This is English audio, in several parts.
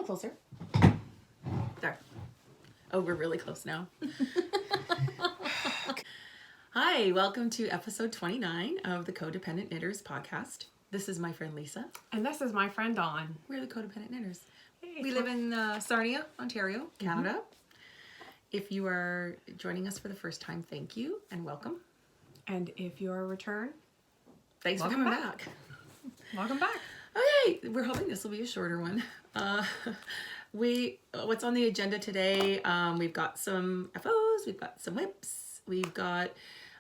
closer. There. Oh, we're really close now. Hi, welcome to episode 29 of the Codependent Knitters podcast. This is my friend Lisa. And this is my friend Dawn. We're the Codependent Knitters. Hey, We live in Sarnia, Ontario, Canada. If you are joining us for the first time, thank you and welcome. And if you're a return, Thanks for Welcome coming back. welcome back. Okay, we're hoping this will be a shorter one. What's on the agenda today? We've got some FOs, we've got some whips, we've got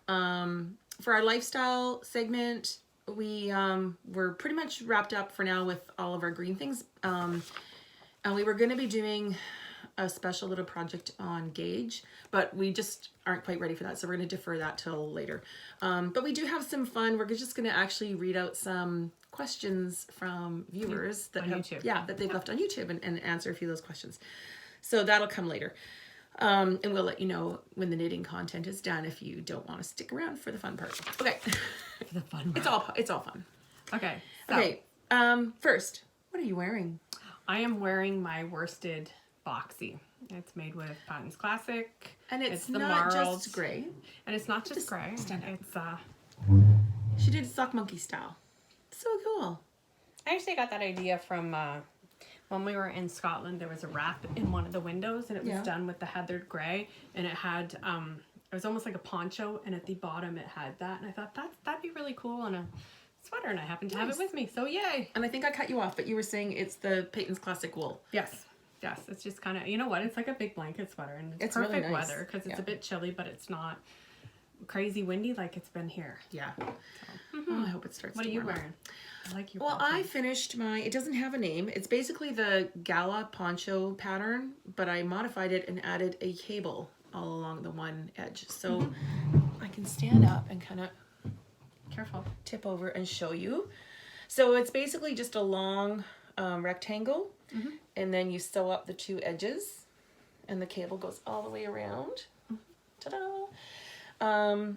for our lifestyle segment, we're pretty much wrapped up for now with all of our green things. And we were going to be doing a special little project on gauge, but we just aren't quite ready for that, so we're going to defer that till later. But we do have some fun. We're just going to actually read out some questions from viewers that they've left on YouTube and answer a few of those questions. So that'll come later. And we'll let you know when the knitting content is done if you don't want to stick around for the fun part. Okay. For the fun part. It's all fun. Okay. So Okay. First, what are you wearing? I am wearing my worsted boxy. It's made with Patton's Classic. And it's the not marled. just gray. And it's not just gray. stand up. It's She did sock monkey style. So cool. I actually got that idea from when we were in Scotland. There was a wrap in one of the windows, and it was done with the heathered gray, and it had it was almost like a poncho, and at the bottom it had that, and I thought that'd be really cool on a sweater, and I happen to have it with me, so yay. And I think I cut you off, but you were saying it's the Peyton's Classic wool. Yes, it's just kind of, you know what, it's like a big blanket sweater, and it's really perfect nice. weather because it's a bit chilly, but it's not crazy windy like it's been here. Yeah. Oh, I hope it starts. What to are you warm up. wearing? I like your Well, poncho. I finished my, it doesn't have a name. It's basically the gala poncho pattern, but I modified it and added a cable all along the one edge. So I can stand up and kind of Careful. tip over and show you. So it's basically just a long rectangle, and then you sew up the two edges, and the cable goes all the way around. Ta-da!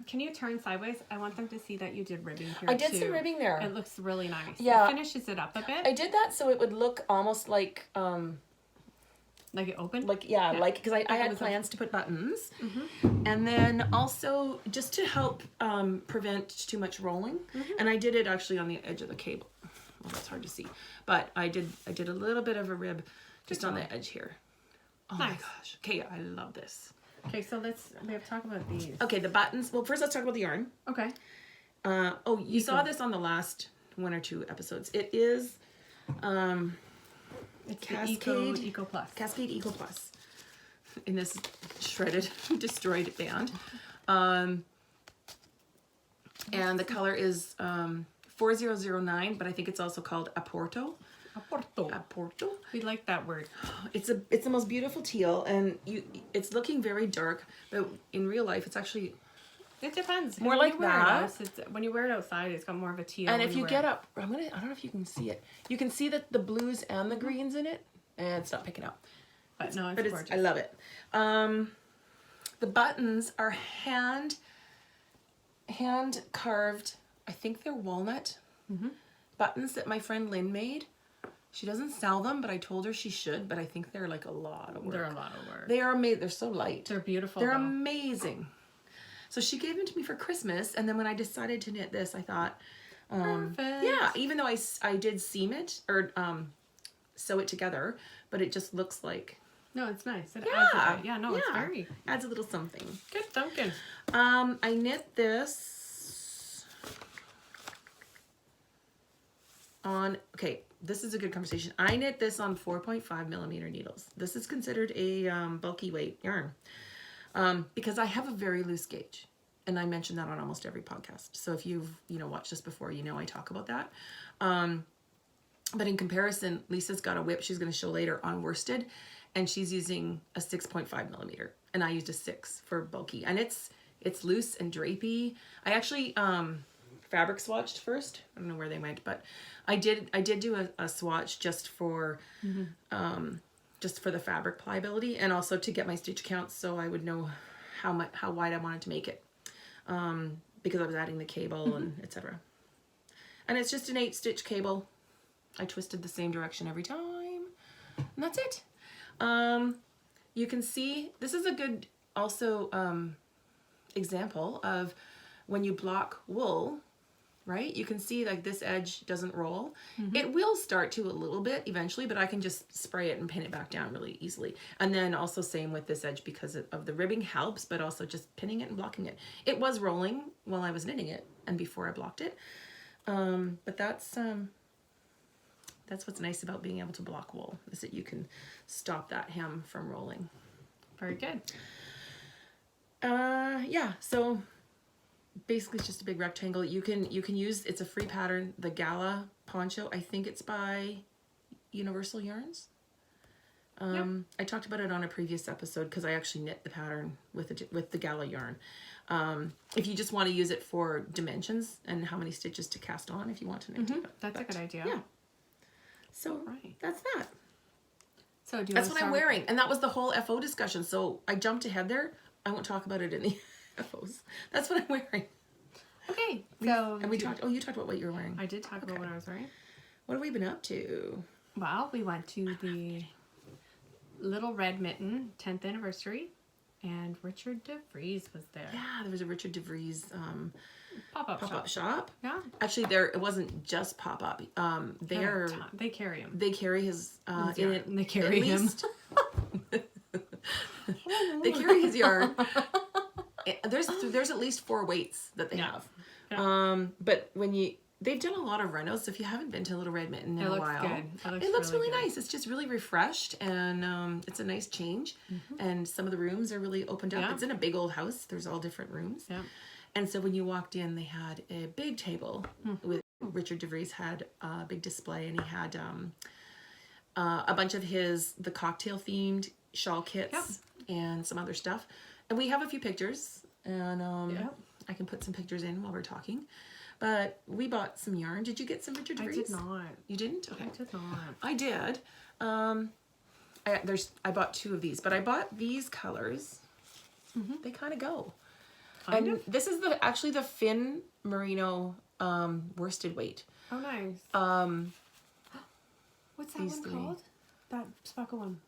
Can you turn sideways? I want them to see that you did ribbing here. I did too. some ribbing there. It looks really nice. Yeah. It finishes it up a bit. I did that so it would look almost like Like it opened? like because I had plans to put buttons, and then also just to help prevent too much rolling, and I did it actually on the edge of the cable. Well, that's hard to see, but I did a little bit of a rib just on the edge here. Oh my gosh. Okay, I love this. Okay, so we have to talk about these. Okay, the buttons. Well, first let's talk about the yarn. Okay. You saw this on the last one or two episodes. It is It's Cascade the Eco Plus. Cascade Eco Plus in this shredded, destroyed band. And the color is 4009, but I think it's also called Aporto. Aporto. We like that word. It's the most beautiful teal, and it's looking very dark, but in real life it's actually It depends. More When like you wear it that. out, when you wear it outside, it's got more of a teal. and when if you wear get it- up, I don't know if you can see it. You can see that the blues and the greens in it, and it's not picking up. But no, But it's gorgeous. I love it. The buttons are hand carved. I think they're walnut buttons that my friend Lynn made. She doesn't sell them, but I told her she should. But I think they're like a lot of work. They're a lot of work. They are made. They're so light. They're beautiful. They're though. amazing. So she gave them to me for Christmas, and then when I decided to knit this, I thought, Perfect. yeah. Even though I did seam it or sew it together, but it just looks like No, it's nice. It yeah, adds a bit. Yeah, no, it's very adds a little something. good thinking. I knit this on, okay, this is a good conversation. I knit this on 4.5 millimeter needles. This is considered a bulky weight yarn because I have a very loose gauge. And I mention that on almost every podcast. So if you've, watched this before, I talk about that. But in comparison, Lisa's got a whip she's going to show later on worsted, and she's using a 6.5 millimeter, and I used a 6 for bulky, and it's loose and drapey. I actually fabric swatched first. I don't know where they went, but I did do a swatch just for the fabric pliability, and also to get my stitch counts so I would know how wide I wanted to make it, because I was adding the cable and etc. And it's just an 8-stitch cable. I twisted the same direction every time. And that's it. You can see, this is a good also example of when you block wool, right? You can see like this edge doesn't roll. It will start to a little bit eventually, but I can just spray it and pin it back down really easily. And then also same with this edge because of the ribbing helps, but also just pinning it and blocking it. It was rolling while I was knitting it and before I blocked it. But that's what's nice about being able to block wool, is that you can stop that hem from rolling. Very good. Yeah, so basically it's just a big rectangle. You can use, it's a free pattern, the Gala poncho. I think it's by Universal Yarns. I talked about it on a previous episode because I actually knit the pattern with the Gala yarn. If you just want to use it for dimensions and how many stitches to cast on, if you want to knit it. That's a good idea. Yeah. So Right. that's that. So do you That's want what to I'm start- wearing. And that was the whole FO discussion. So I jumped ahead there. I won't talk about it in the FOs. That's what I'm wearing. Okay. So And we talked, you talked about what you were wearing. I did talk about what I was wearing. What have we been up to? Well, we went to the Little Red Mitten 10th anniversary, and Richard DeVries was there. Yeah, there was a Richard DeVries Pop-up shop. shop. Yeah. Actually, it wasn't just pop-up. They carry him. They carry his in it. They carry him. They carry his yarn. There's at least 4 weights that they have. Yeah. But they've done a lot of renos. So if you haven't been to Little Red Mitten in a while, Good. it looks really nice. It's just really refreshed, and it's a nice change. And some of the rooms are really opened up. Yeah. It's in a big old house. There's all different rooms. Yeah. And so when you walked in, they had a big table with Richard DeVries had a big display, and he had a bunch of the cocktail themed shawl kits and some other stuff. And we have a few pictures, and I can put some pictures in while we're talking. But we bought some yarn. Did you get some Richard DeVries? I did not. You didn't? Okay. I did not. I did. I bought 2 of these, but I bought these colors. They kind of go. And this is actually the Finn Merino worsted weight. Oh, nice. What's that these one 3. called? That sparkle one.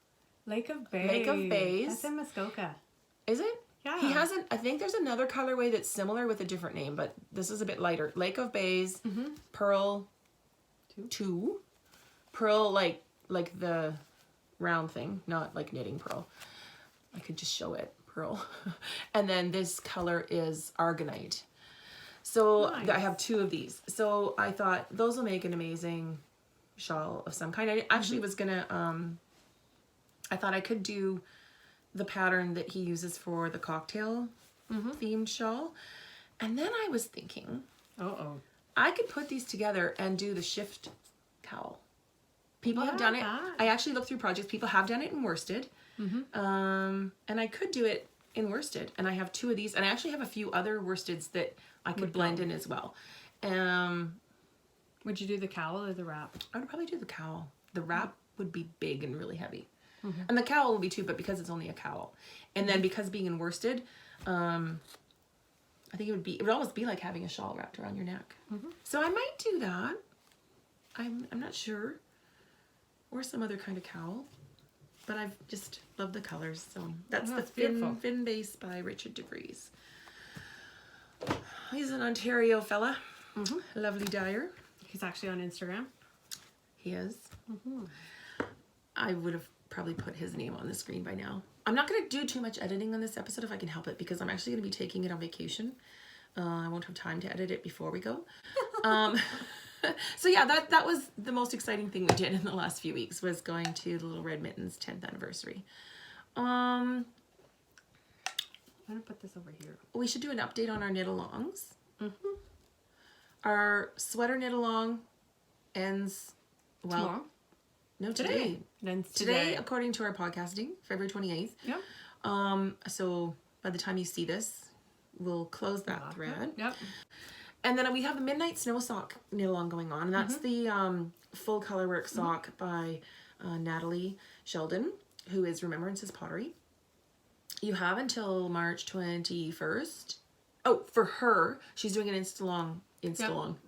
Lake of Bays. Lake of Bays. That's in Muskoka. Is it? Yeah. He hasn't. I think there's another colorway that's similar with a different name, but this is a bit lighter. Lake of Bays, Pearl 2. Pearl like the round thing, not like knitting pearl. I could just show it. Pearl. And then this color is Argonite. So Nice. I have 2 of these. So I thought those will make an amazing shawl of some kind. I actually was gonna I thought I could do the pattern that he uses for the cocktail themed shawl. And then I was thinking I could put these together and do the shift cowl. People have done it. I actually looked through projects. People have done it in worsted. And I could do it in worsted, and I have 2 of these, and I actually have a few other worsteds that I could blend in as well. Would you do the cowl or the wrap? I would probably do the cowl. The wrap would be big and really heavy, and the cowl will be too, but because it's only a cowl, and then because being in worsted, I think it would almost be like having a shawl wrapped around your neck. So I might do that. I'm not sure, or some other kind of cowl. But I've just loved the colors, so that's the Finn Base by Richard DeVries. He's an Ontario fella, lovely dyer. He's actually on Instagram. He is. I would have probably put his name on the screen by now. I'm not going to do too much editing on this episode if I can help it, because I'm actually going to be taking it on vacation. I won't have time to edit it before we go. So yeah, that was the most exciting thing we did in the last few weeks, was going to the Little Red Mittens 10th anniversary. I'm gonna put this over here. We should do an update on our knit-alongs. Our sweater knit-along ends, well, Tomorrow? no, today. Today, according to our podcasting, February 28th. Yep. So by the time you see this, we'll close that thread. Yep. And then we have the Midnight Snow Sock knit-along going on. And that's the full colorwork sock by Natalie Sheldon, who is Remembrances Pottery. You have until March 21st. Oh, for her, she's doing an Insta-long.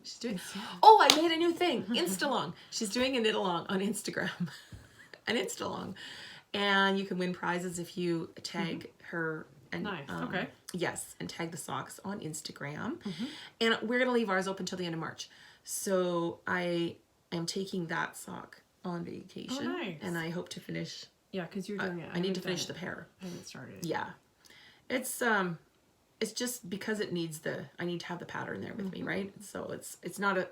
She's doing. Oh, I made a new thing. Insta-long. She's doing a knit-along on Instagram. an Insta long. And you can win prizes if you tag her. And, Nice. Okay. Yes, and tag the socks on Instagram. And we're going to leave ours open till the end of March. So I am taking that sock on vacation. Oh, nice. And I hope to finish. Yeah, because you're doing it. I need to finish the pair. I haven't started it. Yeah. It's just because it needs I need to have the pattern there with me, right? So it's not a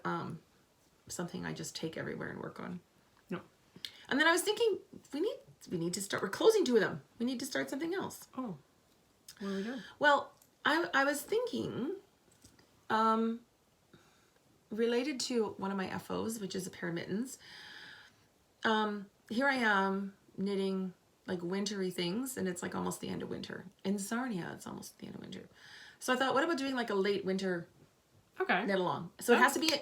something I just take everywhere and work on. No. And then I was thinking we need to start, we're closing 2 of them. We need to start something else. Oh. What are we doing? Well, I was thinking related to one of my FOs, which is a pair of mittens. Here I am knitting like wintry things, and it's like almost the end of winter. In Sarnia, it's almost the end of winter. So I thought, what about doing like a late winter knit along? So it has to be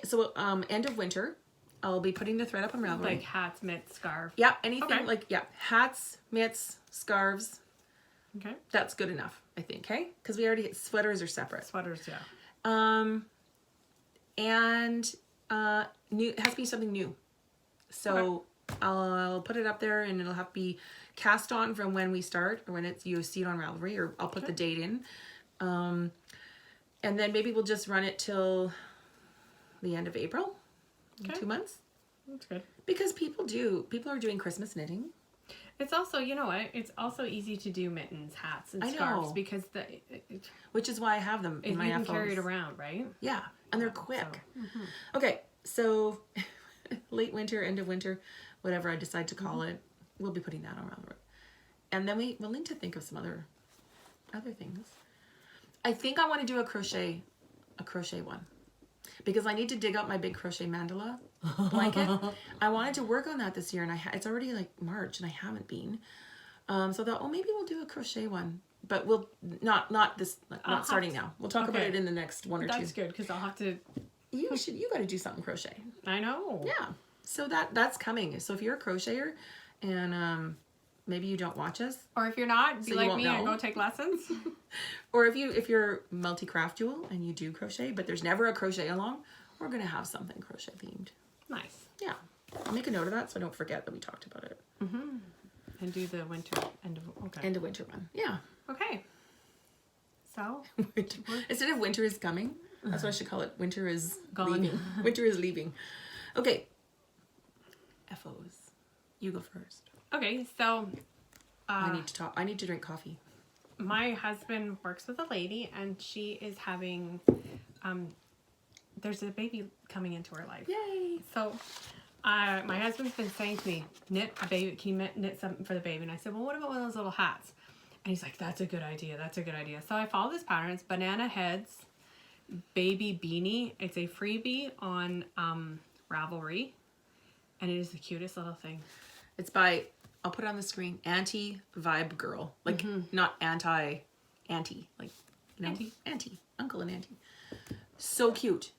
end of winter. I'll be putting the thread up on Ravelry. Like hats, mitts, scarf. Yeah, anything hats, mitts, scarves. Okay. That's good enough, I think. Okay, because we already sweaters are separate. Sweaters, yeah. And new, it has to be something new. So I'll put it up there, and it'll have to be cast on from when we start, or when you see it on Ravelry, or I'll put the date in. And then maybe we'll just run it till the end of April. Okay. 2 months. That's good. Because people are doing Christmas knitting. It's also, you know what? It's also easy to do mittens, hats, and scarves because which is why I have them in my you can FOs. carry it around, right? Yeah, and they're quick. So, Okay, so late winter, end of winter, whatever I decide to call it, we'll be putting that on Ravelry. And then we'll need to think of some other things. I think I want to do a crochet one. Because I need to dig up my big crochet mandala blanket. I wanted to work on that this year, and it's already like March, and I haven't been. So I thought, maybe we'll do a crochet one, but we'll not starting now. We'll talk about it in the next one or two. That's good, because I'll have to. You got to do something crochet. I know. Yeah. So that's coming. So if you're a crocheter, and maybe you don't watch us, or if you're not, be like me and go take lessons. Or if you're multi-craftual and you do crochet, but there's never a crochet along, we're gonna have something crochet themed. Nice. Yeah, I'll make a note of that so I don't forget that we talked about it. And do the winter end of winter one. Yeah. Okay. So instead of winter is coming, that's what I should call it. Winter is gone. Leaving. Winter is leaving. Okay. FOs. You go first. Okay, so I need to drink coffee. My husband works with a lady, and she is having there's a baby coming into her life. Yay! So my husband's been saying to me, knit a baby, can you knit something for the baby? And I said, well, what about one of those little hats? And he's like, that's a good idea. So I follow this pattern. It's Banana Heads Baby Beanie. It's a freebie on Ravelry, and it is the cutest little thing. It's by, I'll put it on the screen, Auntie Vibe Girl. Like, not auntie, like, you know, auntie, uncle and auntie. So cute.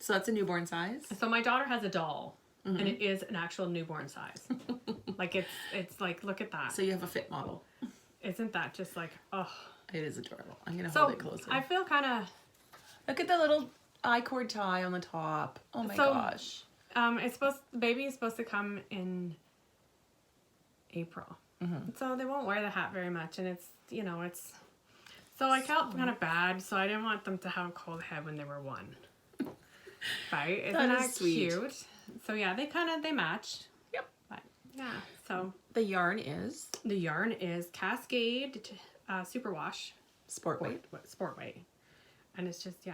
So that's a newborn size. So my daughter has a doll, and it is an actual newborn size. Like, it's like, look at that. So you have a fit model. Isn't that just like, oh. It is adorable. I'm going to hold it closer. I feel kind of. Look at the little I-cord tie on the top. Oh my gosh. The baby is supposed to come in April. So they won't wear the hat very much, and it's. So I felt kind of bad, so I didn't want them to have a cold head when they were 1. Right? Isn't that sweet. Cute? So yeah, they matched. Yep. But yeah, so. The yarn is Cascade Superwash. Sport weight. And it's just,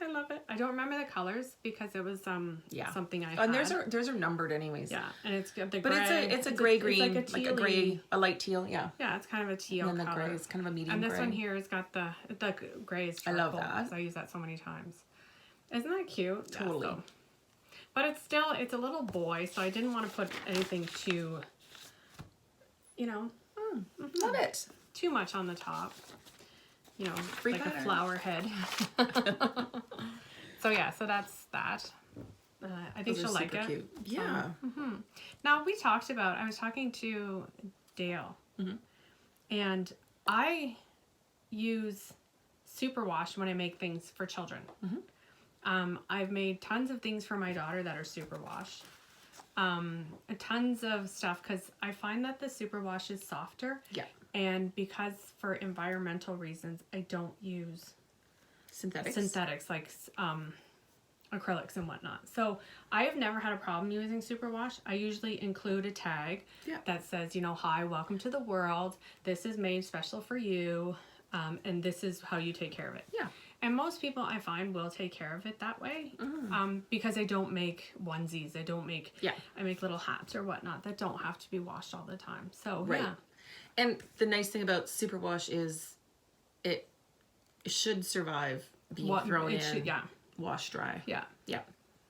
I love it. I don't remember the colors because it was something I had. And theirs are numbered anyways. Yeah, and it's the gray. But it's a gray green, it's like a light teal, yeah. Yeah, it's kind of a teal and then color. the gray is kind of a medium gray. And this gray. one here has got the gray is charcoal. I love that. So I use that so many times. Isn't that cute? Totally. Yeah, so. But it's a little boy, so I didn't want to put anything too, Love it. too much on the top. Free like pattern. A flower head. So that's that. I think she'll like it. Cute. Yeah. Now I was talking to Dale, and I use Superwash when I make things for children. I've made tons of things for my daughter that are Superwash. tons of stuff because I find that the superwash is softer. Yeah. And because for environmental reasons, I don't use synthetics like acrylics and whatnot. So I have never had a problem using superwash. I usually include a tag that says, you know, hi, welcome to the world. This is made special for you. And this is how you take care of it. Yeah. And most people I find will take care of it that way. Because I don't make onesies. I make little hats or whatnot that don't have to be washed all the time. So, yeah. And the nice thing about superwash is it should survive being thrown in, wash dry. Yeah. Yeah.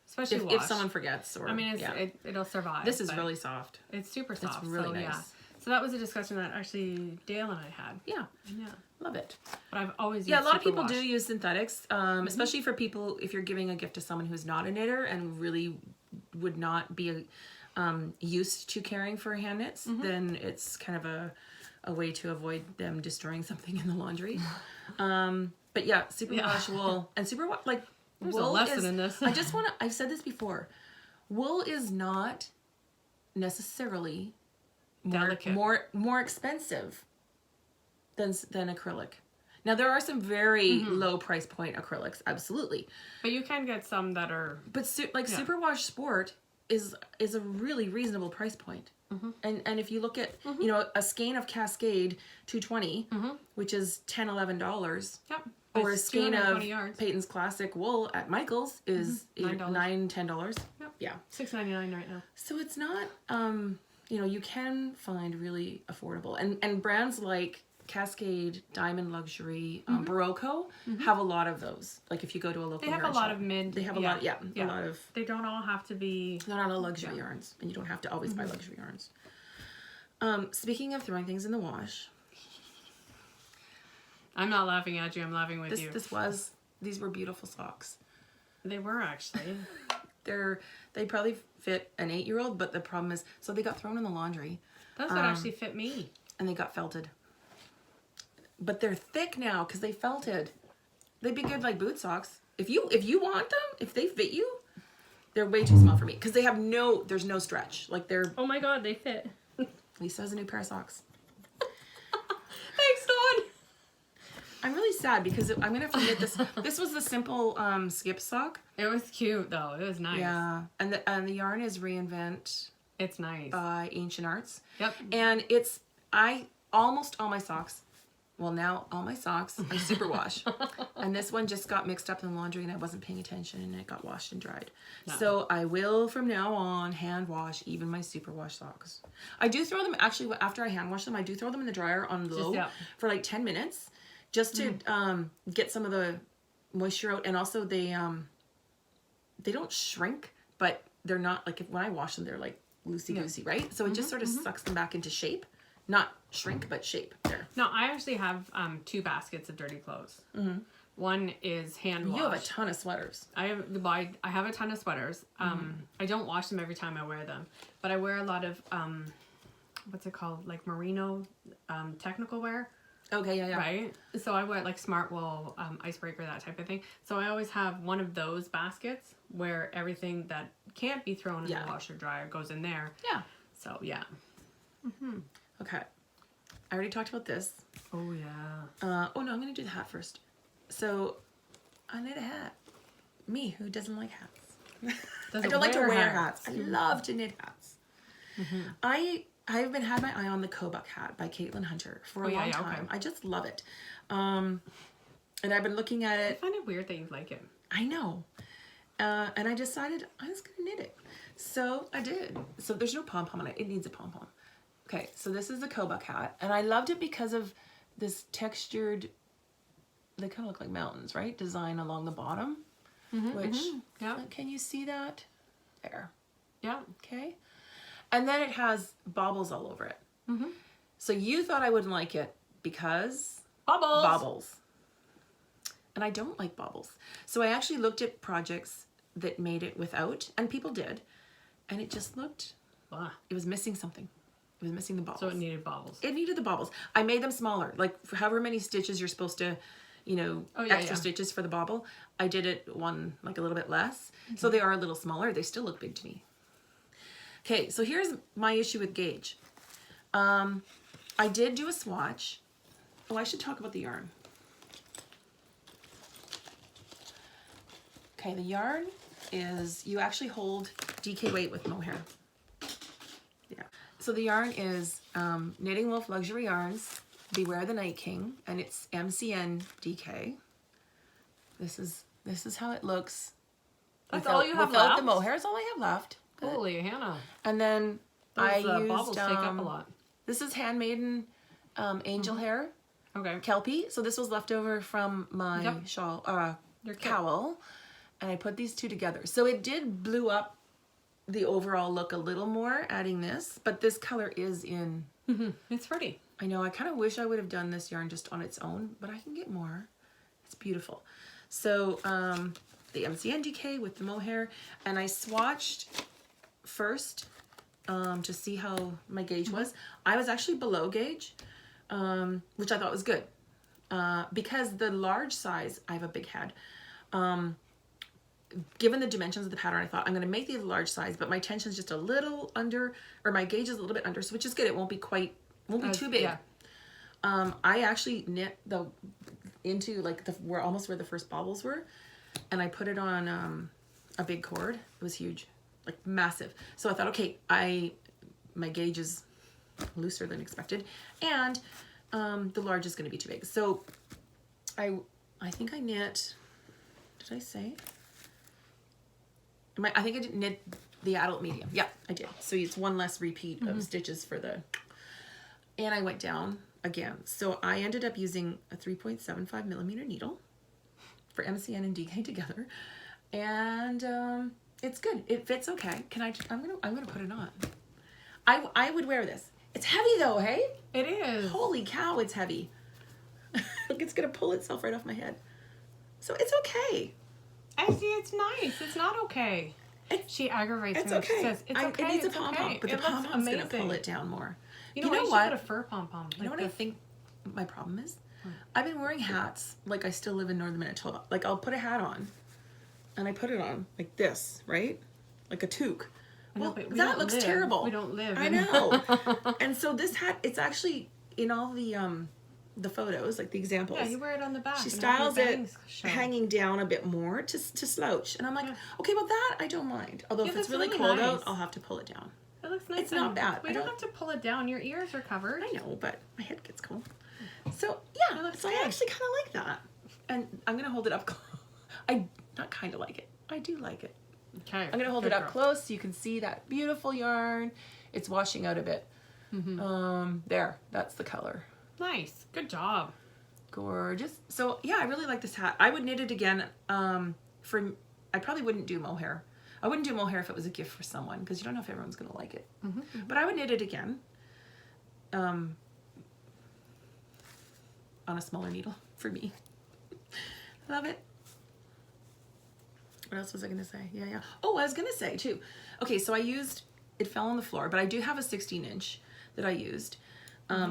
Especially if someone forgets. Or, I mean, it'll survive. This is really soft. It's super soft. It's really so, nice. Yeah. So that was a discussion that actually Dale and I had. Yeah. Yeah. Love it. But I've always used a lot of people superwash. do use synthetics, especially for people, if you're giving a gift to someone who's not a knitter and really would not be used to caring for hand knits, then it's kind of a way to avoid them destroying something in the laundry. But yeah, superwash wool, and superwash, like, there's wool a lesson in this. I've said this before, wool is not necessarily delicate, more expensive than acrylic. Now there are some very low price point acrylics, absolutely, but you can get some that are. But Superwash Sport is a really reasonable price point. And if you look at you know, a skein of Cascade 220, which is $10-11. Yep. Or a skein of yards. Peyton's Classic wool at Michael's is $9-10. Yep. Yeah. $6.99 right now. So it's not, you know, you can find really affordable. And brands like Cascade, Diamond Luxury, Barocco have a lot of those. Like if you go to a local yarn shop. They have a lot of mid. They have a lot, a lot of. They don't all have to be. They're not all luxury yarns. And you don't have to always buy luxury yarns. Speaking of throwing things in the wash. I'm not laughing at you. I'm laughing with you. These were beautiful socks. They were actually. They probably fit an 8-year-old, but the problem is, so they got thrown in the laundry. Those would actually fit me. And they got felted. But they're thick now because they felted. They'd be good like boot socks. If you want them, if they fit you, they're way too small for me because there's no stretch. Like they're. Oh my God, they fit. Lisa has a new pair of socks. Thanks, Dawn. I'm really sad because I'm gonna have to knit this. This was the simple skip sock. It was cute though. It was nice. Yeah, and the yarn is Reinvent. It's nice. By Ancient Arts. Yep. And almost all my socks. Well, now all my socks I superwash. And this one just got mixed up in the laundry and I wasn't paying attention and it got washed and dried. No. So I will from now on hand wash even my superwash socks. I do throw them, actually after I hand wash them, I do throw them in the dryer on low for like 10 minutes just to get some of the moisture out. And also they don't shrink, but they're not like, when I wash them, they're like loosey-goosey, right? So it just sort of sucks them back into shape. Not shrink, but shape. There. No, I actually have 2 baskets of dirty clothes. One is hand wash. You have a ton of sweaters. I have a ton of sweaters. I don't wash them every time I wear them, but I wear a lot of what's it called, like merino technical wear. Okay, yeah. Right? So I wear like smart wool, icebreaker, that type of thing. So I always have one of those baskets where everything that can't be thrown in the washer dryer goes in there. Yeah. So, yeah. Okay. I already talked about this. Oh, yeah. Oh, no, I'm going to do the hat first. So, I knit a hat. Me, who doesn't like hats. I don't like to wear hats. I love to knit hats. I've had my eye on the Kobuck hat by Caitlin Hunter for a long time. Okay. I just love it. And I've been looking at it. I find it weird that you like it. I know. And I decided I was going to knit it. So I did. So there's no pom-pom on it. It needs a pom-pom. Okay, so this is the Kobuck hat. And I loved it because of this textured, they kind of look like mountains, right? Design along the bottom. Can you see that? There. Yeah. Okay. And then it has baubles all over it. So you thought I wouldn't like it because? Baubles. And I don't like baubles. So I actually looked at projects that made it without, and people did. And it just looked, it was missing something. It was missing the baubles. So it needed baubles. It needed the baubles. I made them smaller. Like for however many stitches you're supposed to, you know, extra stitches for the bauble. I did it one, like a little bit less. So they are a little smaller. They still look big to me. Okay, so here's my issue with gauge. I did do a swatch. Oh, I should talk about the yarn. Okay, the yarn is, you actually hold DK weight with mohair. Yeah. So the yarn is Knitting Wolf Luxury Yarns, Beware the Night King, and it's MCN DK. This is how it looks. That's all you have without left? the mohair is all I have left. Holy Hannah. And then Those I used baubles take up a lot. This is handmaiden angel hair, Okay. Kelpie. So this was left over from my shawl, Your kit. cowl, and I put these two together. So it did blue up the overall look a little more adding this, but this color is in. It's pretty. I know, I kind of wish I would have done this yarn just on its own, but I can get more. It's beautiful. So the MCN DK with the mohair, and I swatched first to see how my gauge was. I was actually below gauge, which I thought was good. Because the large size, I have a big head. Given the dimensions of the pattern, I thought I'm going to make the large size, but my tension's just a little under, or my gauge is a little bit under, so which is good. It won't be too big. Yeah. I actually knit into like almost where the first baubles were, and I put it on a big cord. It was huge, like massive. So I thought, okay, my gauge is looser than expected, and the large is going to be too big. So I think I knit. Did I say? I think I did knit the adult medium. Yeah, I did. So it's one less repeat of stitches for the. And I went down again. So I ended up using a 3.75 millimeter needle for MCN and DK together, and it's good. It fits okay. I'm gonna put it on. I would wear this. It's heavy though, hey? It is. Holy cow, it's heavy. Look, it's gonna pull itself right off my head. So it's okay. I see. It's nice. It's not okay. She aggravates It's me. okay. She says, it's okay. It needs it's a pom-pom, okay. but the It looks pom-pom's gonna amazing. pull it down more. You know what? what? Put a fur pom-pom. You know what I think my problem is? I've been wearing hats like I still live in northern Manitoba. Like I'll put a hat on, and I put it on like this, right? Like a toque. Well, that looks terrible. We don't live. I know. And so this hat, it's actually in all the photos, like the examples. Yeah, you wear it on the back. She and styles have your it bangs show. hanging down a bit more to slouch, and I'm like, okay, well that I don't mind. Although if Yeah, it's that's really really cold nice. out, I'll have to pull it down. It looks nice. It's not and bad. We I don't don't- have to pull it down. Your ears are covered. I know, but my head gets cold. So yeah, It looks so I good. actually kind of like that, and I'm gonna hold it up. I not kind of like it. I do like it. Okay. I'm gonna hold it up close so you can see that beautiful yarn. It's washing out a bit. There, that's the color. Nice. Good job. Gorgeous. So yeah, I really like this hat. I would knit it again. I probably wouldn't do mohair. I wouldn't do mohair if it was a gift for someone because you don't know if everyone's gonna like it. But I would knit it again. On a smaller needle for me. Love it. What else was I gonna say? Yeah. Oh, I was gonna say too. Okay, so it fell on the floor, but I do have a 16-inch that I used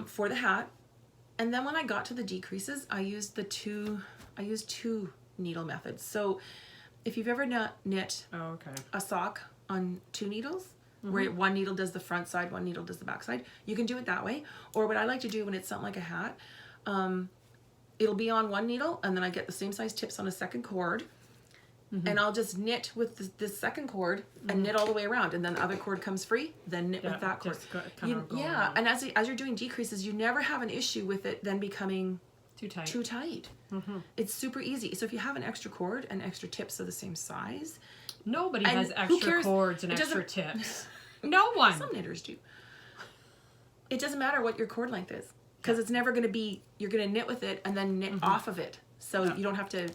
for the hat. And then when I got to the decreases, I used two needle methods. So if you've ever knit a sock on two needles, where one needle does the front side, one needle does the back side, you can do it that way. Or what I like to do when it's something like a hat, it'll be on one needle, and then I get the same size tips on a second cord, and I'll just knit with this second cord and knit all the way around, and then the other cord comes free, then knit with that cord. And as you're doing decreases, you never have an issue with it then becoming Too tight. too tight. It's super easy. So if you have an extra cord and extra tips of the same size, Nobody and has who extra cares? cords and It extra doesn't- tips. No one. some knitters do. It doesn't matter what your cord length is, because it's never going to be, you're going to knit with it and then knit off of it. So you don't have to,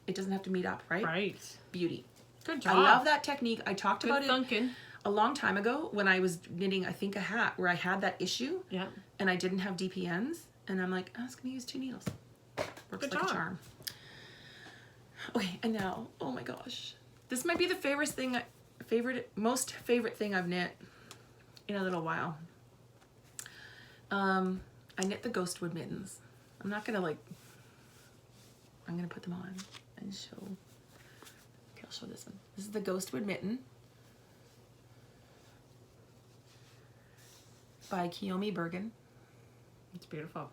it doesn't have to meet up, right? Right. Beauty. Good job. I love that technique. I talked Good about thinking. it a long time ago when I was knitting, I think, a hat where I had that issue Yeah. and I didn't have DPNs. And I'm like, I was going to use two needles. Works Good like job. a charm. Okay, and now, oh my gosh. This might be the most favorite thing I've knit in a little while. I knit the Ghostwood mittens. I'm not gonna I'm gonna put them on and show. Okay, I'll show this one. This is the Ghostwood mitten. by Kiyomi Bergen. It's beautiful.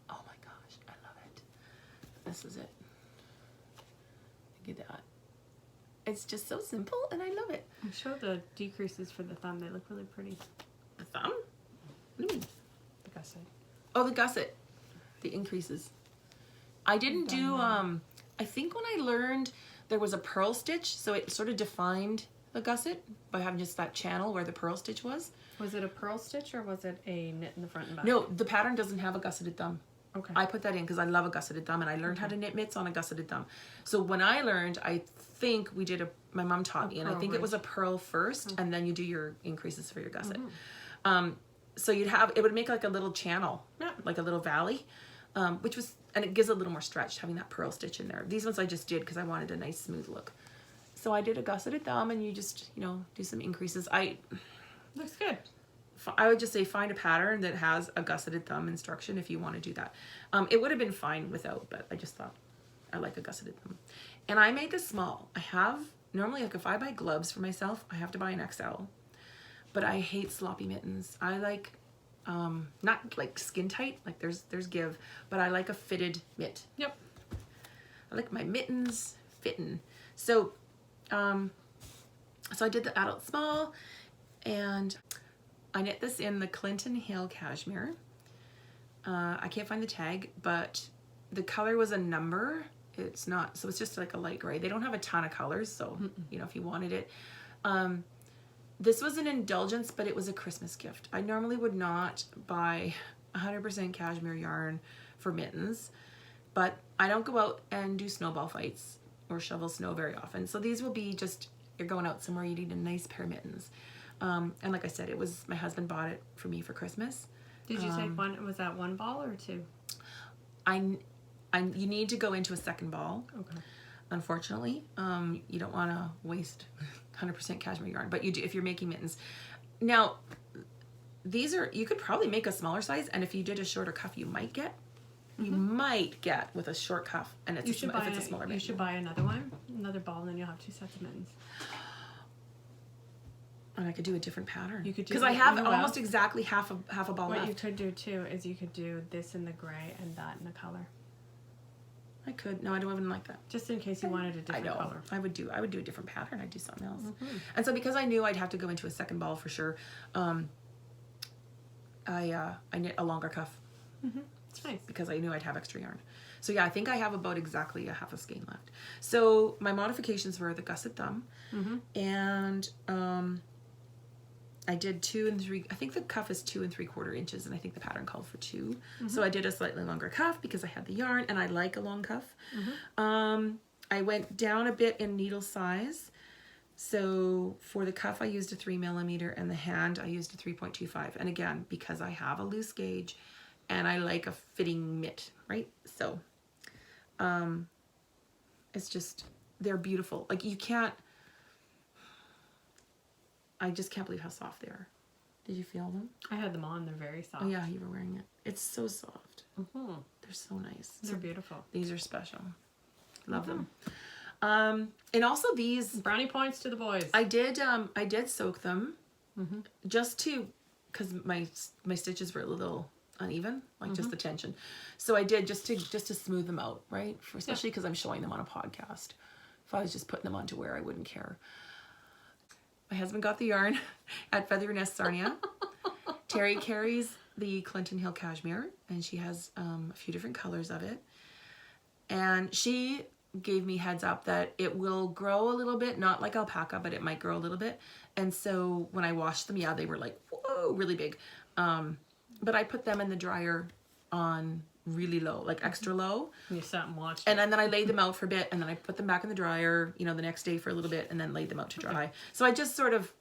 Oh my gosh, I love it. This is it. Look at that. It's just so simple and I love it. Show the decreases for the thumb. They look really pretty. The thumb? What do you mean? The gusset. Oh, the gusset. The increases. I didn't do, I think when I learned there was a purl stitch, so it sort of defined the gusset by having just that channel where the purl stitch was. Was it a purl stitch or was it a knit in the front and back? No, the pattern doesn't have a gusseted thumb. Okay. I put that in because I love a gusseted thumb and I learned how to knit mitts on a gusseted thumb. So when I learned, I think we did my mom taught me, and I think it was a purl first and then you do your increases for your gusset. So it would make like a little channel, like a little valley, which was, and it gives a little more stretch having that purl stitch in there. These ones I just did because I wanted a nice smooth look. So I did a gusseted thumb and you just, do some increases. Looks good. I would just say find a pattern that has a gusseted thumb instruction if you want to do that. It would have been fine without, but I just thought I like a gusseted thumb. And I made this small. I have, normally like if I buy gloves for myself, I have to buy an XL. But I hate sloppy mittens. I like, not like skin tight, like there's give, but I like a fitted mitt. Yep. I like my mittens fitting. So, so I did the adult small, and I knit this in the Clinton Hill cashmere. I can't find the tag, but the color was a number. It's not, so it's just like a light gray. They don't have a ton of colors, so if you wanted it. This was an indulgence, but it was a Christmas gift. I normally would not buy 100% cashmere yarn for mittens, but I don't go out and do snowball fights or shovel snow very often. So these will be just, you're going out somewhere, you need a nice pair of mittens. And like I said, it was, my husband bought it for me for Christmas. Did you take one, was that one ball or two? You need to go into a second ball. Okay. Unfortunately, you don't want to waste 100% cashmere yarn, but you do if you're making mittens. Now, you could probably make a smaller size, and if you did a shorter cuff, you might get with a short cuff, and it's if it's a smaller mitten. You should buy another ball, and then you'll have 2 sets of mittens. And I could do a different pattern. You could do, because I have almost exactly half a ball left. What you could do too is you could do this in the gray and that in the color. I could. No, I don't even like that. Just in case you wanted a different color. I would do a different pattern. I'd do something else. And so because I knew I'd have to go into a second ball for sure, I knit a longer cuff. It's nice. Because I knew I'd have extra yarn. So yeah, I think I have about exactly a half a skein left. So my modifications were the gusset thumb, and I did 2 and 3. I think the cuff is 2 3/4 inches, and I think the pattern called for 2. So I did a slightly longer cuff because I had the yarn, and I like a long cuff. I went down a bit in needle size. So for the cuff, I used a 3mm, and the hand, I used a 3.25. And again, because I have a loose gauge, and I like a fitting mitt, right? So, it's just, they're beautiful. Like I just can't believe how soft they are. Did you feel them? I had them on. They're very soft. Oh yeah, you were wearing it. It's so soft. They're so nice. They're beautiful. These are special. Love them. And also these brownie points to the boys. I did soak them just because my stitches were a little uneven, like just the tension. So I did just to smooth them out, right? Especially because I'm showing them on a podcast. If I was just putting them onto wear, I wouldn't care. My husband got the yarn at Feather Nest Sarnia. Terry carries the Clinton Hill cashmere, and she has a few different colors of it. And she gave me heads up that it will grow a little bit, not like alpaca, but it might grow a little bit. And so when I washed them, they were like, whoa, really big. But I put them in the dryer on really low, like extra low. And you sat and watched. And then I laid them out for a bit, and then I put them back in the dryer, the next day for a little bit, and then laid them out to dry. So I just sort of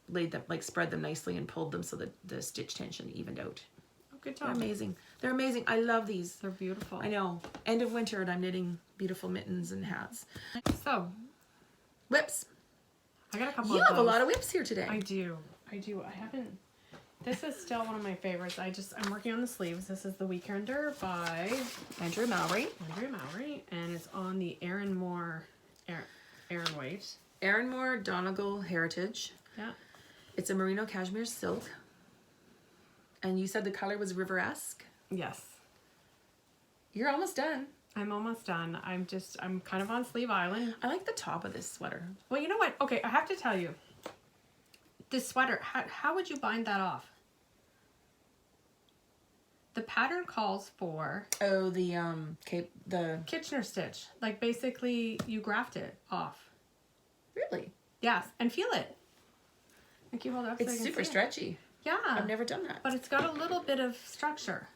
laid them, like spread them nicely and pulled them so that the stitch tension evened out. Oh, good job. They're amazing. They're amazing. I love these. They're beautiful. I know. End of winter, and I'm knitting beautiful mittens and hats. So, whips. I got a couple. You have a lot of whips here today. I do. I haven't. This is still one of my favorites. I'm working on the sleeves. This is the Weekender by Andrew Mowry. And it's on the Aaron weight. Aaron Moore Donegal Heritage. Yeah. It's a merino cashmere silk. And you said the color was river-esque? Yes. You're almost done. I'm almost done. I'm kind of on Sleeve Island. I like the top of this sweater. Well, you know what? Okay, I have to tell you. This sweater, how would you bind that off? The pattern calls for... Oh, the Kitchener stitch. Like, basically, you graft it off. Really? Yes, and feel it. Like, you hold it up so It's I can super see it. stretchy. Yeah. I've never done that. But it's got a little bit of structure.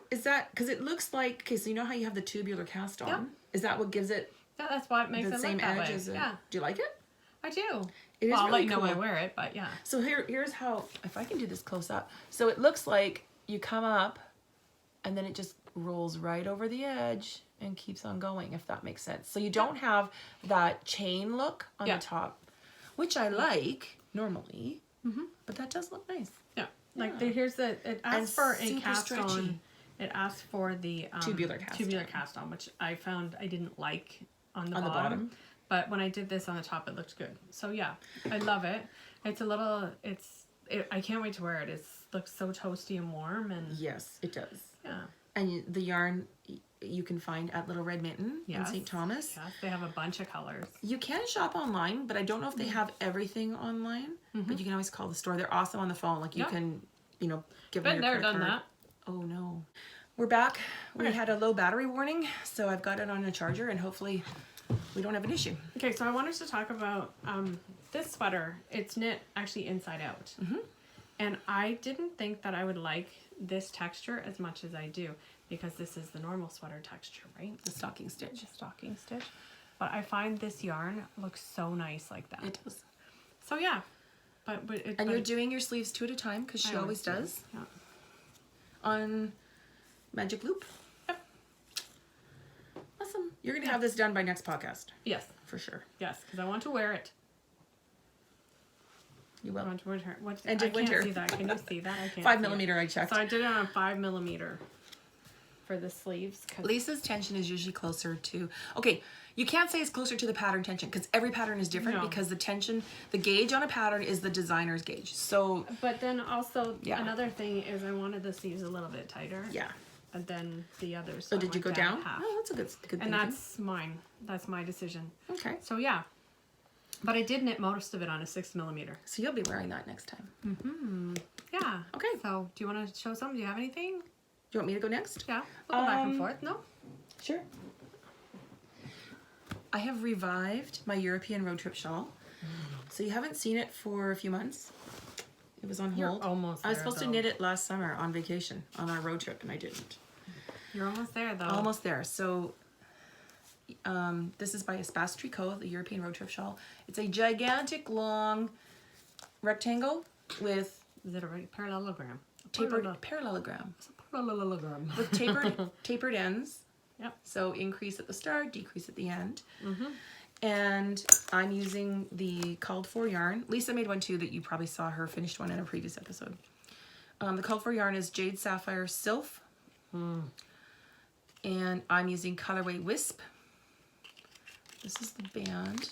Is that, because it looks like, okay, so you know how you have the tubular cast on? Yep. Is that what gives it Yeah, that's why it makes the it same look that edge way. as Yeah, do you like it? I do. It is Well, I'll let really you know when I cool. wear it, but yeah. So here's how, if I can do this close up. So it looks like you come up and then it just rolls right over the edge and keeps on going, if that makes sense. So you don't have that chain look on Yeah. the top, which I like normally, but that does look nice. Yeah. Like, Yeah. here's the, it And asks for a super cast stretchy. on. It asks for the Tubular cast on. which I found I didn't like on the On the bottom. bottom. But when I did this on the top, it looked good. So yeah, I love it. It's a little, I can't wait to wear it. It looks so toasty and warm, and Yes, it does. yeah. And the yarn you can find at Little Red Mitten in Yes. St. Thomas. Yes, they have a bunch of colors. You can shop online, but I don't know if they have everything online. But you can always call the store. They're awesome on the phone. Like you Yeah. can, give them Been your there, credit done card. that. Oh no. We're back. We Okay. had a low battery warning, so I've got it on a charger and hopefully we don't have an issue. Okay, so I wanted to talk about this sweater. It's knit actually inside out. And I didn't think that I would like this texture as much as I do, because this is the normal sweater texture, right? The stocking stitch. The stocking stitch. But I find this yarn looks so nice like that. It does. So yeah. But And you're doing your sleeves 2 at a time because she always does. Yeah. On Magic Loop. Yep. Awesome. You're going to have this done by next podcast. Yes. For sure. Yes, because I want to wear it. You I will. want to wear it. End of I winter. can't see that. Can you see that? I can't 5 see millimeter, it. I checked. So I did it on 5mm for the sleeves. 'Cause Lisa's tension is usually closer to, okay, you can't say it's closer to the pattern tension because every pattern is different No. because the tension, the gauge on a pattern is the designer's gauge. So, But then also Yeah. another thing is I wanted the sleeves a little bit tighter. yeah. And then the others. So I did you went go down? half. Oh, that's a good And thinking. that's mine. That's my decision. Okay. So yeah. But I did knit most of it on a 6mm. So you'll be wearing that next time. Yeah. Okay. So do you want to show some? Do you have anything? Do you want me to go next? Yeah. We'll go back and Um, forth. No? Sure. I have revived my European road trip shawl. So you haven't seen it for a few months. It was on You're hold. almost I was there, supposed to though. knit it last summer on vacation on our road trip and I didn't. You're almost there though. Almost there. So this is by Espace Tricot, the European road trip shawl. It's a gigantic long rectangle with Is it a parallelogram? parallelogram Parallelogram. with tapered ends. Yep. So increase at the start, decrease at the end. And I'm using the called for yarn. Lisa made one too that you probably saw her finished one in a previous episode. The called for yarn is Jade Sapphire Sylph. And I'm using colorway Wisp. This is the band.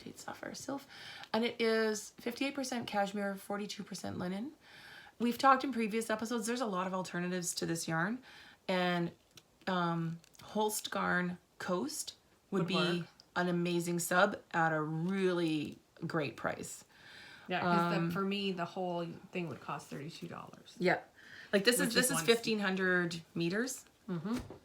Jade Sapphire Sylph. And it is 58% cashmere, 42% linen. We've talked in previous episodes, there's a lot of alternatives to this yarn. And Holstgarn Coast would be work. an amazing sub at a really great price. Yeah, because for me, the whole thing would cost $32. Yeah. Like this Which is is one- 1,500 meters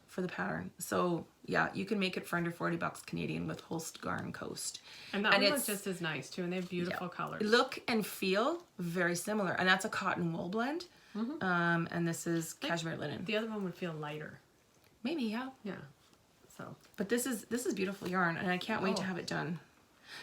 for the pattern. So yeah, you can make it for under $40 Canadian with Holstgarn Coast. And that And one looks it's- just as nice too, and they have beautiful colors. Look and feel very similar. And that's a cotton wool blend. And this is cashmere linen. The other one would feel lighter. Maybe, yeah. Yeah. So But this is beautiful yarn and I can't wait to Oh. have it done.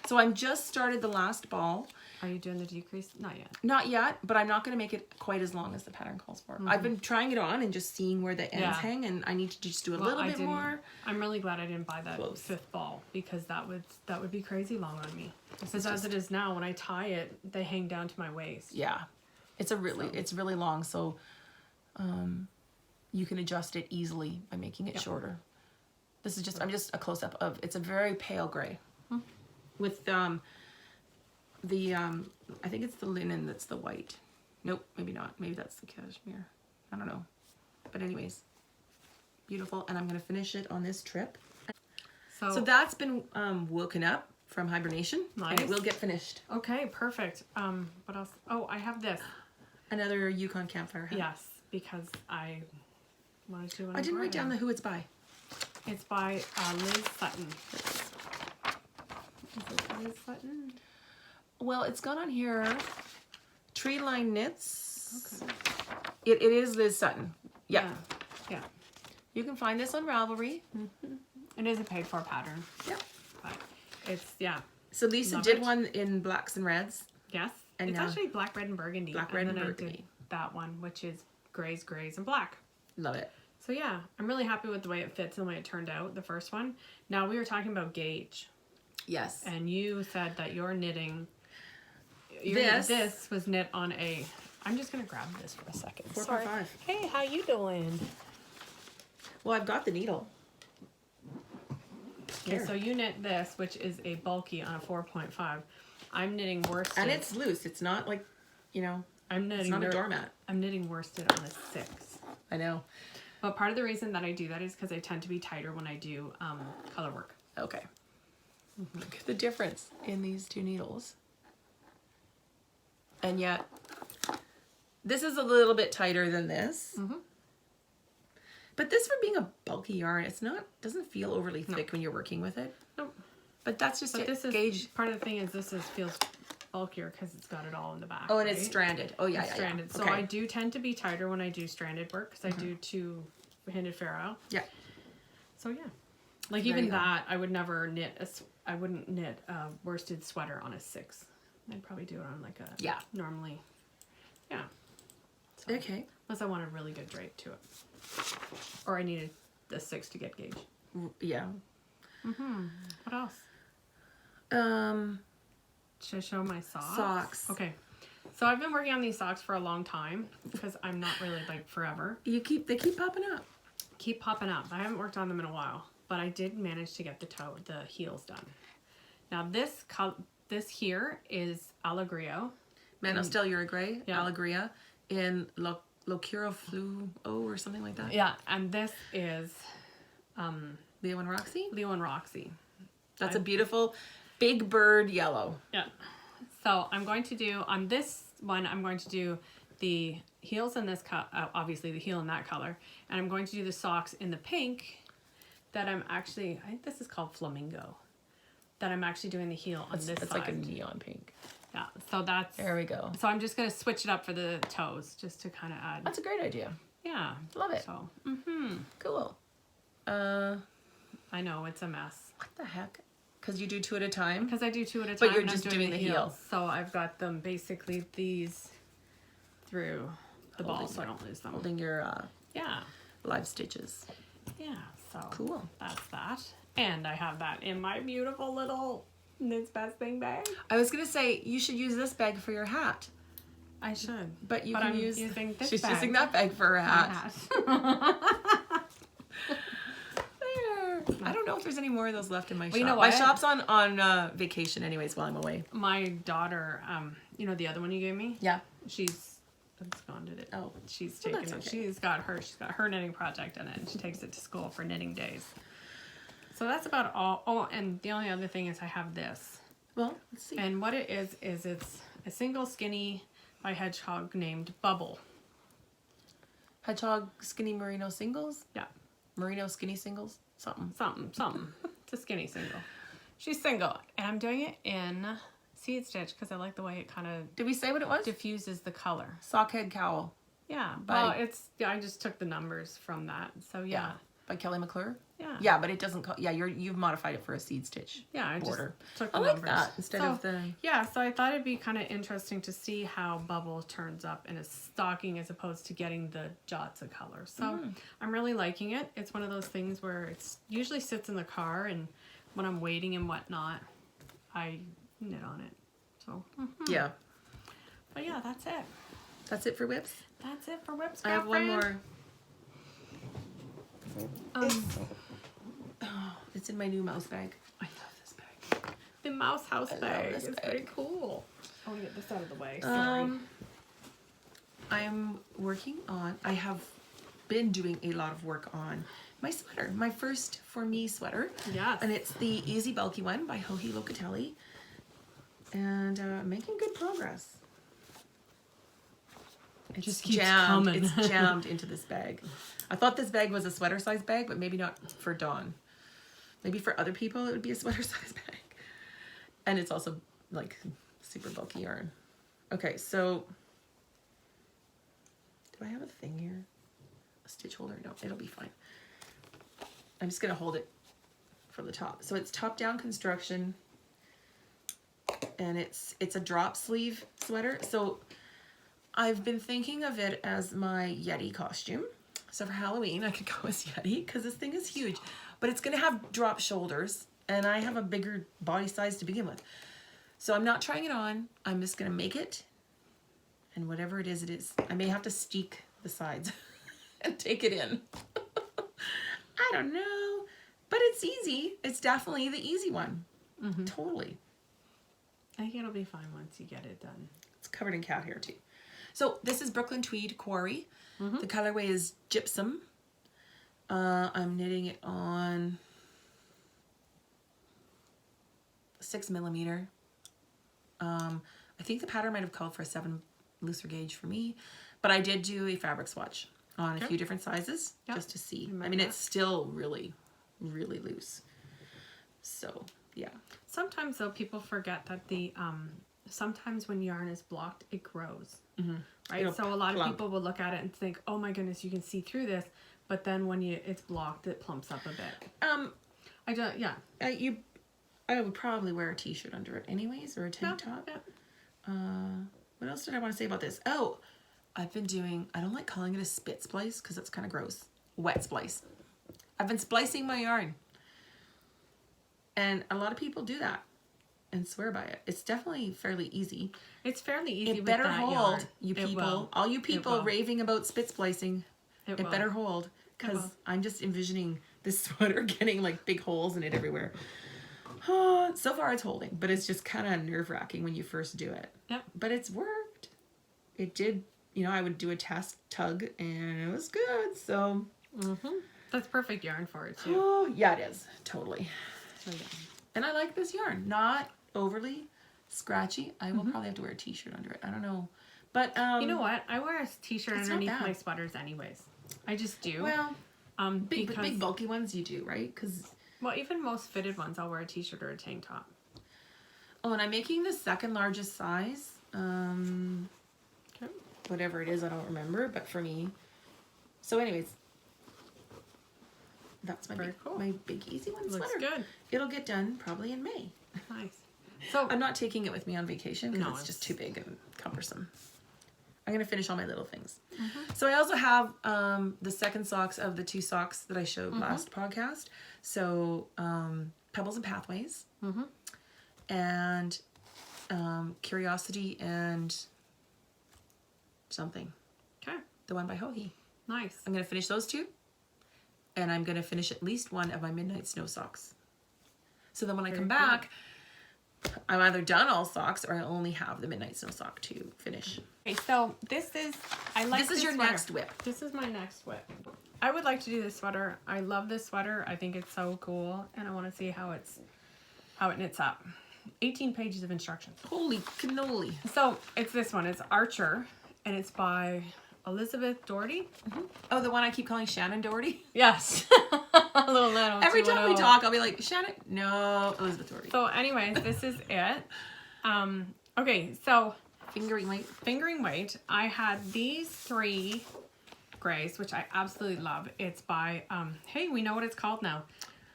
So I'm just started the last ball. are you doing the decrease? Not yet. Not yet, but I'm not going to make it quite as long as the pattern calls for. I've been trying it on and just seeing where the ends Yeah. hang, and I need to just do a Well, little I bit didn't- more. I'm really glad I didn't buy that Close. 5th ball, because that would be crazy long on me. Because is as just- it is now, when I tie it, they hang down to my waist. Yeah, it's really long, so you can adjust it easily by making it shorter. This is just I'm just a close up of it's a very pale gray with I think it's the linen that's the white. Nope, maybe not. Maybe that's the cashmere. I don't know. But anyways, beautiful. And I'm going to finish it on this trip. So that's been woken up from hibernation. Nice. And it will get finished. Okay, perfect. What else? Oh, I have this. Another Yukon campfire hat. Yes, because I wanted to. I didn't write down who it's by. It's by Liz Sutton. Is it Liz Sutton? Well, it's got on here Tree Line Knits. Okay. It is Liz Sutton. Yeah. Yeah. You can find this on Ravelry. It is a paid for pattern. Yep. But it's, yeah. So Lisa did one in blacks and reds. Yes. And it's now actually black, red, and burgundy. Black, red, and then burgundy. I did that one, which is grays, and black. Love it. So yeah, I'm really happy with the way it fits and the way it turned out, the first one. Now we were talking about gauge. Yes. And you said that your knitting, This was knit on a, I'm just going to grab this for a second. 4.5. Hey, how you doing? Well, I've got the needle. Okay, so you knit this, which is a bulky on a 4.5. I'm knitting worsted. And it's loose. It's not like, you know, it's not a doormat. I'm knitting worsted on a 6. I know. But part of the reason that I do that is because I tend to be tighter when I do color work. Okay. Look at the difference in these two needles. And yet, this is a little bit tighter than this. But this, for being a bulky yarn, it's not, doesn't feel overly thick when you're working with it. Nope. But that's just it. This is, gauge. part of the thing is feels bulkier because it's got it all in the back. Oh, and right? it's stranded. Oh, yeah, It's stranded. So Okay. I do tend to be tighter when I do stranded work because I do two-handed ferrule. Yeah. So yeah. Like There even you go. that, I would never knit I wouldn't knit a worsted sweater on a 6. I'd probably do it on like a normally. Yeah. So, Okay. unless I want a really good drape to it. Or I needed the 6 to get gauge. Yeah. What else? Should I show my socks? Socks. Okay. So I've been working on these socks for a long time because I'm not really like forever. They keep popping up. Keep popping up. I haven't worked on them in a while, but I did manage to get the heels done. Now this here is Allegrio. Manos del Uruguay, Yeah. Alegria, in Locura Fluo or something like that. Yeah, and this is Leo and Roxy. Leo and Roxy. That's a beautiful big bird yellow. Yeah. So I'm going to do, on this one, I'm going to do the heels in this obviously the heel in that color, and I'm going to do the socks in the pink that I think this is called Flamingo, that I'm actually doing the heel on this side. It's like a neon pink. Yeah, so that's, There we go. so I'm just going to switch it up for the toes, just to kind of add. That's a great idea. Yeah. Love it. So, Cool. I know, it's a mess. What the heck? Because you do 2 at a time? Because I do 2 at a time. But you're and I'm just doing the heel. So I've got them basically these through the ball so I don't lose them. Holding your Yeah. live stitches. Yeah, so Cool. that's that. And I have that in my beautiful little Knit's Best Thing bag. I was going to say, you should use this bag for your hat. I should. But can I'm use... using this She's bag using that bag for her for my hat. hat. There. I don't know if there's any more of those left in my shop. you know My what? shop's on vacation anyways while I'm away. My daughter, you know the other one you gave me? Yeah. She's absconded it. Oh. She's Well, taken it. that's okay. She's got her knitting project in it, and she takes it to school for knitting days. So that's about all. Oh, and the only other thing is I have this. Well, let's see. And what it is it's a single skinny by Hedgehog named Bubble. Hedgehog skinny merino singles? Yeah. Merino skinny singles? Something. Something. It's a skinny single. She's single. And I'm doing it in seed stitch because I like the way it kind of Did we say what it was? diffuses the color. Sockhead Cowl Yeah. By- Well, I just took the numbers from that. So yeah. by Kelly McClure. Yeah. Yeah, but it doesn't call. Yeah, you've modified it for a seed stitch. Yeah, I border. just took the I like numbers. that instead of the. Yeah, so I thought it'd be kind of interesting to see how Bubble turns up in a stocking as opposed to getting the jots of color. So I'm really liking it. It's one of those things where it's usually sits in the car, and when I'm waiting and whatnot, I knit on it. So Yeah, but yeah, that's it. that's it for whips. That's it for whips. I have one girlfriend. more. It's in my new mouse bag. I love this bag. The mouse house I love bag. this It's bag. very cool. I want to get this out of the way. Sorry. I'm working on, I have been doing a lot of work on my sweater, my first for me sweater. Yes. And it's the Easy Bulky one by Joji Locatelli. And making good progress. It just keeps coming. It's jammed into this bag. I thought this bag was a sweater size bag, but maybe not for Dawn. Maybe for other people it would be a sweater size bag. And it's also like super bulky yarn. Okay, so do I have a thing here? A stitch holder? No, it'll be fine. I'm just gonna hold it from the top. So it's top down construction, and it's a drop sleeve sweater. So I've been thinking of it as my Yeti costume. So for Halloween, I could go as Yeti because this thing is huge, but it's gonna have drop shoulders, and I have a bigger body size to begin with. So I'm not trying it on. I'm just gonna make it, and whatever it is, it is. I may have to steek the sides and take it in. I don't know, but it's easy. It's definitely the easy one. Mm-hmm. Totally. I think it'll be fine once you get it done. It's covered in cat hair too. So this is Brooklyn Tweed Quarry. Mm-hmm. The colorway is Gypsum. I'm knitting it on 6mm. I think the pattern might have called for a 7 looser gauge for me, but I did do a fabric swatch on a few different sizes just to see. I mean, it's still really, really loose. So, yeah. Sometimes though, people forget that the sometimes when yarn is blocked, it grows. Mm-hmm. Right? It'll so a lot plump. of people will look at it and think, "Oh my goodness, you can see through this," but then when it's blocked, it plumps up a bit. I don't. Yeah. I would probably wear a t-shirt under it anyways, or a tank top. Yeah. What else did I want to say about this? Oh, I've been doing, I don't like calling it a spit splice because that's kind of gross. Wet splice. I've been splicing my yarn. And a lot of people do that and swear by it. It's definitely fairly easy. It's fairly easy. It with better that hold, yarn. you It people. will. All you people raving about spit splicing. It will. better hold. Because I'm just envisioning this sweater getting like big holes in it everywhere. So far it's holding, but it's just kind of nerve-wracking when you first do it. Yep. But it's worked. It did, I would do a test tug and it was good, so. Mm-hmm. That's perfect yarn for it too. Oh, yeah, it is. Totally. So, yeah. And I like this yarn. Not overly scratchy. I will probably have to wear a t-shirt under it. I don't know. But, you know what? I wear a t-shirt underneath my sweaters anyways. I just do. Well, because, big bulky ones you do, right? Because... Well, even most fitted ones, I'll wear a t-shirt or a tank top. Oh, and I'm making the second largest size. Okay. Whatever it is, I don't remember, but for me. So anyways, that's my my big easy one sweater. Looks good. It'll get done probably in May. Nice. So I'm not taking it with me on vacation because it's just too big and cumbersome. I'm going to finish all my little things. Mm-hmm. So I also have the second socks of the 2 socks that I showed last podcast. So Pebbles and Pathways. Mm-hmm. And Curiosity and something. Okay. The one by Joji. Nice. I'm going to finish those 2. And I'm going to finish at least one of my Midnight Snow socks. So then when I come back, I'm either done all socks or I only have the Midnight Snow sock to finish. Okay, so this is, I like this is your sweater. next whip. This is my next whip. I would like to do this sweater. I love this sweater. I think it's so cool, and I want to see how it knits up. 18 pages of instructions. Holy cannoli. So it's this one. It's Archer, and it's by Elizabeth Doherty. Mm-hmm. Oh, the one I keep calling Shannon Doherty? Yes. A little Lano. Every time we talk, I'll be like, Shannon? No, Elizabeth Doherty. So anyways, this is it. Okay, so fingering weight. I had these 3 grays, which I absolutely love. It's by, hey, we know what it's called now.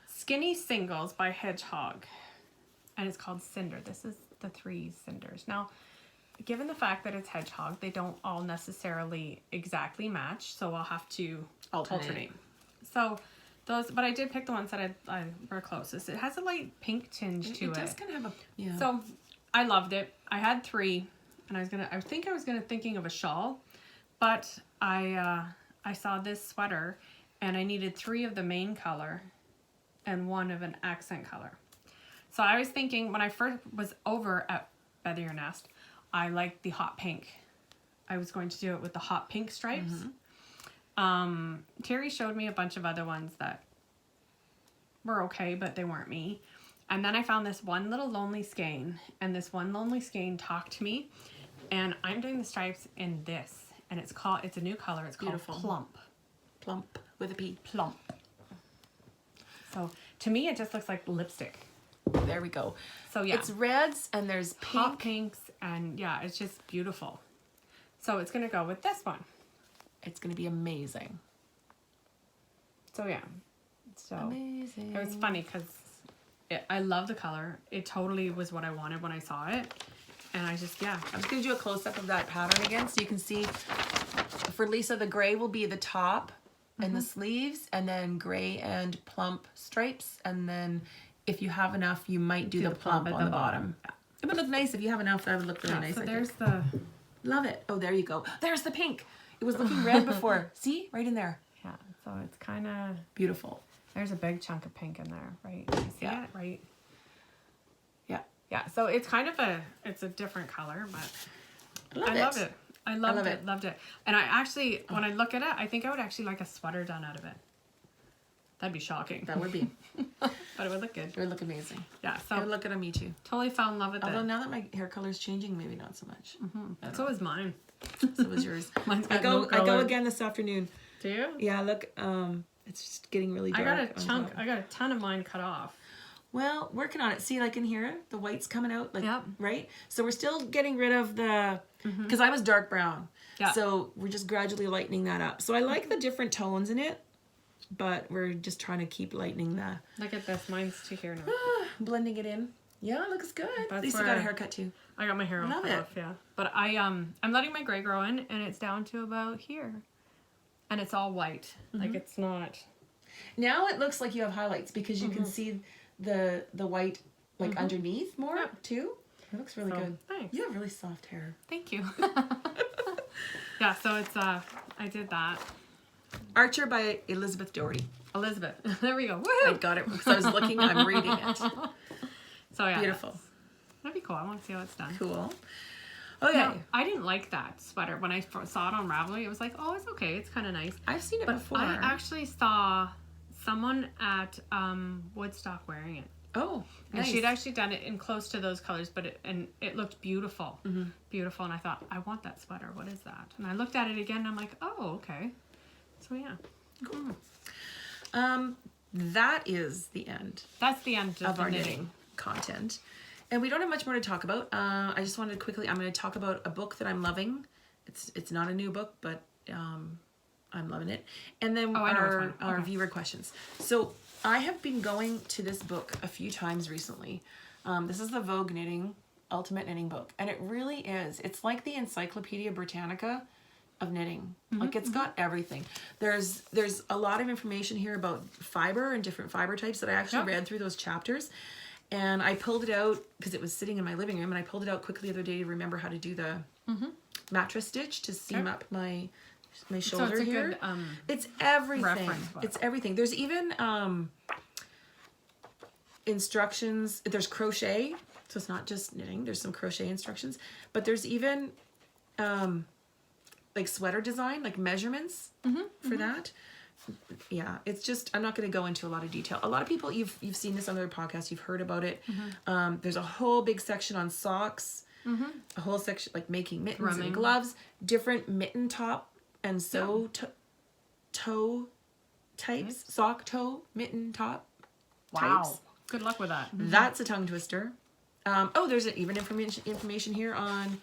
Skinny Singles by Hedgehog. And it's called Cinder. This is the 3 cinders. Now, given the fact that it's Hedgehog, they don't all necessarily exactly match, so I'll have to alternate. So those, but I did pick the ones that I were closest. It has a light pink tinge to it. It does kind of have a, yeah. So I loved it. I had 3, and I was thinking of a shawl, but I saw this sweater, and I needed 3 of the main color and 1 of an accent color. So I was thinking, when I first was over at Feather Your Nest, I liked the hot pink I was going to do it with the hot pink stripes. Terry showed me a bunch of other ones that were okay, but they weren't me. And then I found this one little lonely skein, and this one lonely skein talked to me, and I'm doing the stripes in this, and it's a new color. It's called Beautiful. Plump. Plump with a P. Plump. So to me, it just looks like lipstick. There we go. So yeah, It's reds and there's pink. hot pinks, and yeah, it's just beautiful. So it's gonna go with this one. It's going to be amazing. So yeah, so Amazing. it was funny because I love the color. It totally was what I wanted when I saw it, and I just I'm just going to do a close-up of that pattern again so you can see. For Lisa, the gray will be the top and the sleeves, and then gray and plump stripes, and then if you have enough, you might do the plump on the bottom. It would look nice if you have enough. That would look really nice. So I there's think. the Love it. Oh, there you go. There's the pink. It was looking red before. See? Right in there. yeah. So it's kind of Beautiful. there's a big chunk of pink in there, right? You see Yeah. it, right? Yeah. Yeah. So it's kind of it's a different color, but I love it. I loved love it. it. Loved it. And I actually, when I look at it, I think I would actually like a sweater done out of it. That'd be shocking, That would be. but it would look good. It would look amazing. Yeah. It would So look good on me too. totally fell in love with Although it. now that my hair color is changing, maybe not so much. So is mine. So was yours. Mine's I got go no color. again this afternoon. Do you? Yeah, look, it's just getting really I dark. got a on chunk. top. I got a ton of mine cut off. Well, working on it. See, like in here, the white's coming out, like Yep. right. So we're still getting rid of the, because I was dark brown. Yeah. So we're just gradually lightening that up. So I like the different tones in it, but we're just trying to keep lightening the, Look at this. Mine's to here now. blending it in. Yeah, it looks good. That's Lisa where- got a haircut too. I got my hair all Love cut it. off, yeah. But I'm letting my gray grow in, and it's down to about here, and it's all white. Like it's not. Now it looks like you have highlights because you can see the white like underneath more Yep. too. It looks really So, good. thanks. You have really soft hair. Thank you. Yeah. So it's I did that. Archer by Elizabeth Doherty. Elizabeth. There we go. I Woohoo! got it because I was looking. I'm reading it. So yeah. Beautiful. That'd be cool. I want to see how it's done. Cool. Okay. Now, I didn't like that sweater when I saw it on Ravelry. It was like, oh, it's okay. It's kind of nice. I've seen it But before. I actually saw someone at Woodstock wearing it. Oh, And nice. she'd actually done it in close to those colors, but it looked beautiful. Beautiful. And I thought, I want that sweater. What is that? And I looked at it again and I'm like, oh, okay. So yeah. That is the end That's the end of the our knitting content. And we don't have much more to talk about. I just wanted to quickly, I'm going to talk about a book that I'm loving. It's not a new book, but I'm loving it. And then Oh, I know which one. our Okay. viewer questions. So I have been going to this book a few times recently. This is the Vogue Knitting Ultimate Knitting Book. And it really is. It's like the Encyclopedia Britannica of knitting. Like it's got everything. There's a lot of information here about fiber and different fiber types that I actually read through those chapters. And I pulled it out because it was sitting in my living room, and I pulled it out quickly the other day to remember how to do the mattress stitch to seam up my shoulder so it's a here. good It's everything. reference book. It's everything. There's even instructions. There's crochet, so it's not just knitting. There's some crochet instructions, but there's even like sweater design, like measurements for that. Yeah, it's just, I'm not going to go into a lot of detail. A lot of people, you've seen this on other podcasts, you've heard about it. There's a whole big section on socks, a whole section like making mittens Drumming. and gloves, different mitten top and toe types, sock toe, mitten top types. Good luck with that. That's a tongue twister. There's even information here on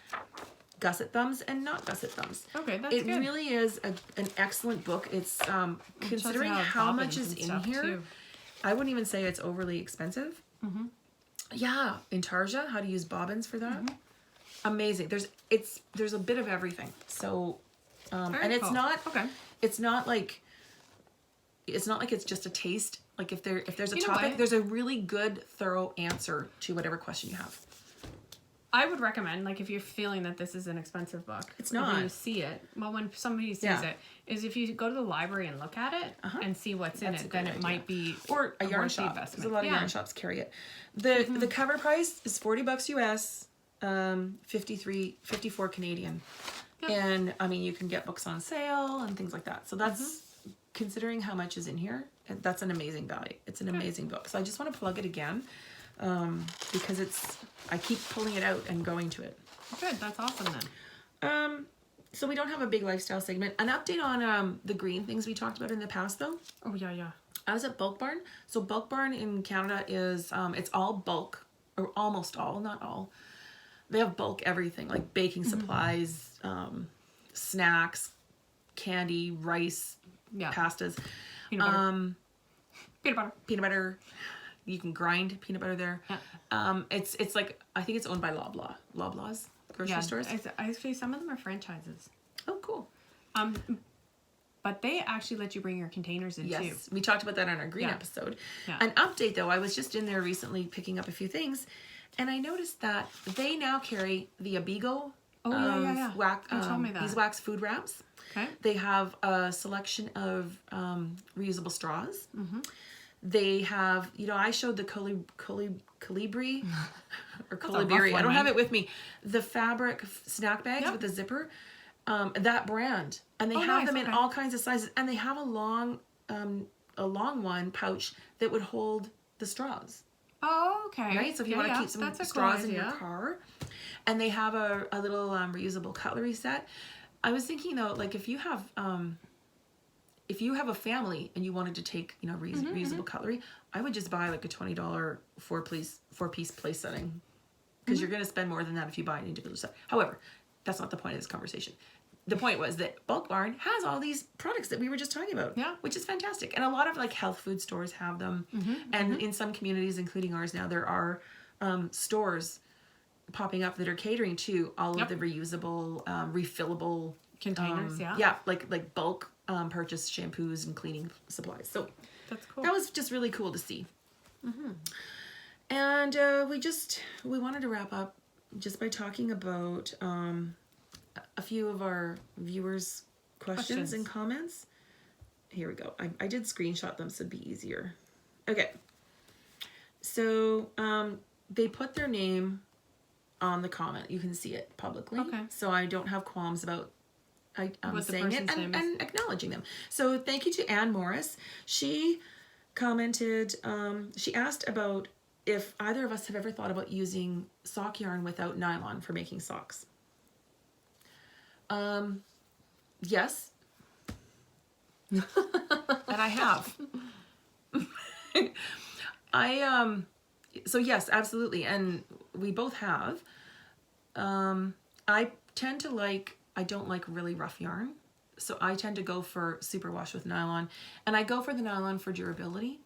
gusset thumbs and not gusset thumbs. Okay, that's It good. really is an excellent book. It's considering Shows how bobbins much is and in stuff, here, too. I wouldn't even say it's overly expensive. Yeah, Intarsia, how to use bobbins for that. Amazing. There's a bit of everything. So and it's cool. not Okay. it's not like it's just a taste. Like if there's a You know topic, what? there's a really good thorough answer to whatever question you have. I would recommend, like, if you're feeling that this is an expensive book, It's or when not. you see it, well, when somebody sees Yeah. it, is if you go to the library and look at it and see what's in That's a it, then good it idea. might be Or a yarn worth the shop, because investment. a lot of Yeah. yarn shops carry it. The cover price is $40 US, 54 Canadian. Yeah. And I mean, you can get books on sale and things like that. So that's, considering how much is in here, that's an amazing value. It's an amazing book. So I just want to plug it again, because I keep pulling it out and going to it. Good, that's awesome then. So we don't have a big lifestyle segment. An update on the green things we talked about in the past, though. Oh, yeah. I was at Bulk Barn. So Bulk Barn in Canada is, it's all bulk, or almost all, not all. They have bulk everything, like baking supplies, snacks, candy, rice, pastas. Peanut butter. Peanut butter. You can grind peanut butter there. Yeah. It's like, I think it's owned by Loblaws grocery stores. Actually, some of them are franchises. Oh, cool. But they actually let you bring your containers in too. Yes, we talked about that on our green episode. Yeah. An update though, I was just in there recently picking up a few things, and I noticed that they now carry the Abigo Oh, yeah. You told me that. beeswax food wraps. Okay. They have a selection of reusable straws. They have, I showed the Colibri or Colibri. I don't have it with me. The fabric snack bags with the zipper. That brand, and they have them in all kinds of sizes, and they have a long one pouch that would hold the straws. Oh, okay. Right, so if you want to keep some straws in your car, and they have a little reusable cutlery set. I was thinking though, like if you have a family and you wanted to take reusable cutlery, I would just buy like a $20 four-piece place setting, because you're going to spend more than that if you buy an individual set. However, that's not the point of this conversation. The point was that Bulk Barn has all these products that we were just talking about, which is fantastic. And a lot of like health food stores have them. And in some communities, including ours now, there are stores popping up that are catering to all of the reusable, refillable containers. Like bulk purchase shampoos and cleaning supplies. So that's cool. That was just really cool to see. And we wanted to wrap up just by talking about a few of our viewers' questions and comments. Here we go. I did screenshot them so it'd be easier. Okay. So they put their name on the comment. You can see it publicly. Okay. So I don't have qualms about saying it and acknowledging them. So thank you to Anne Morris. She commented, she asked about if either of us have ever thought about using sock yarn without nylon for making socks. Yes. And I have. So yes, absolutely. And we both have. I tend to I don't like really rough yarn. So I tend to go for superwash with nylon. And I go for the nylon for durability.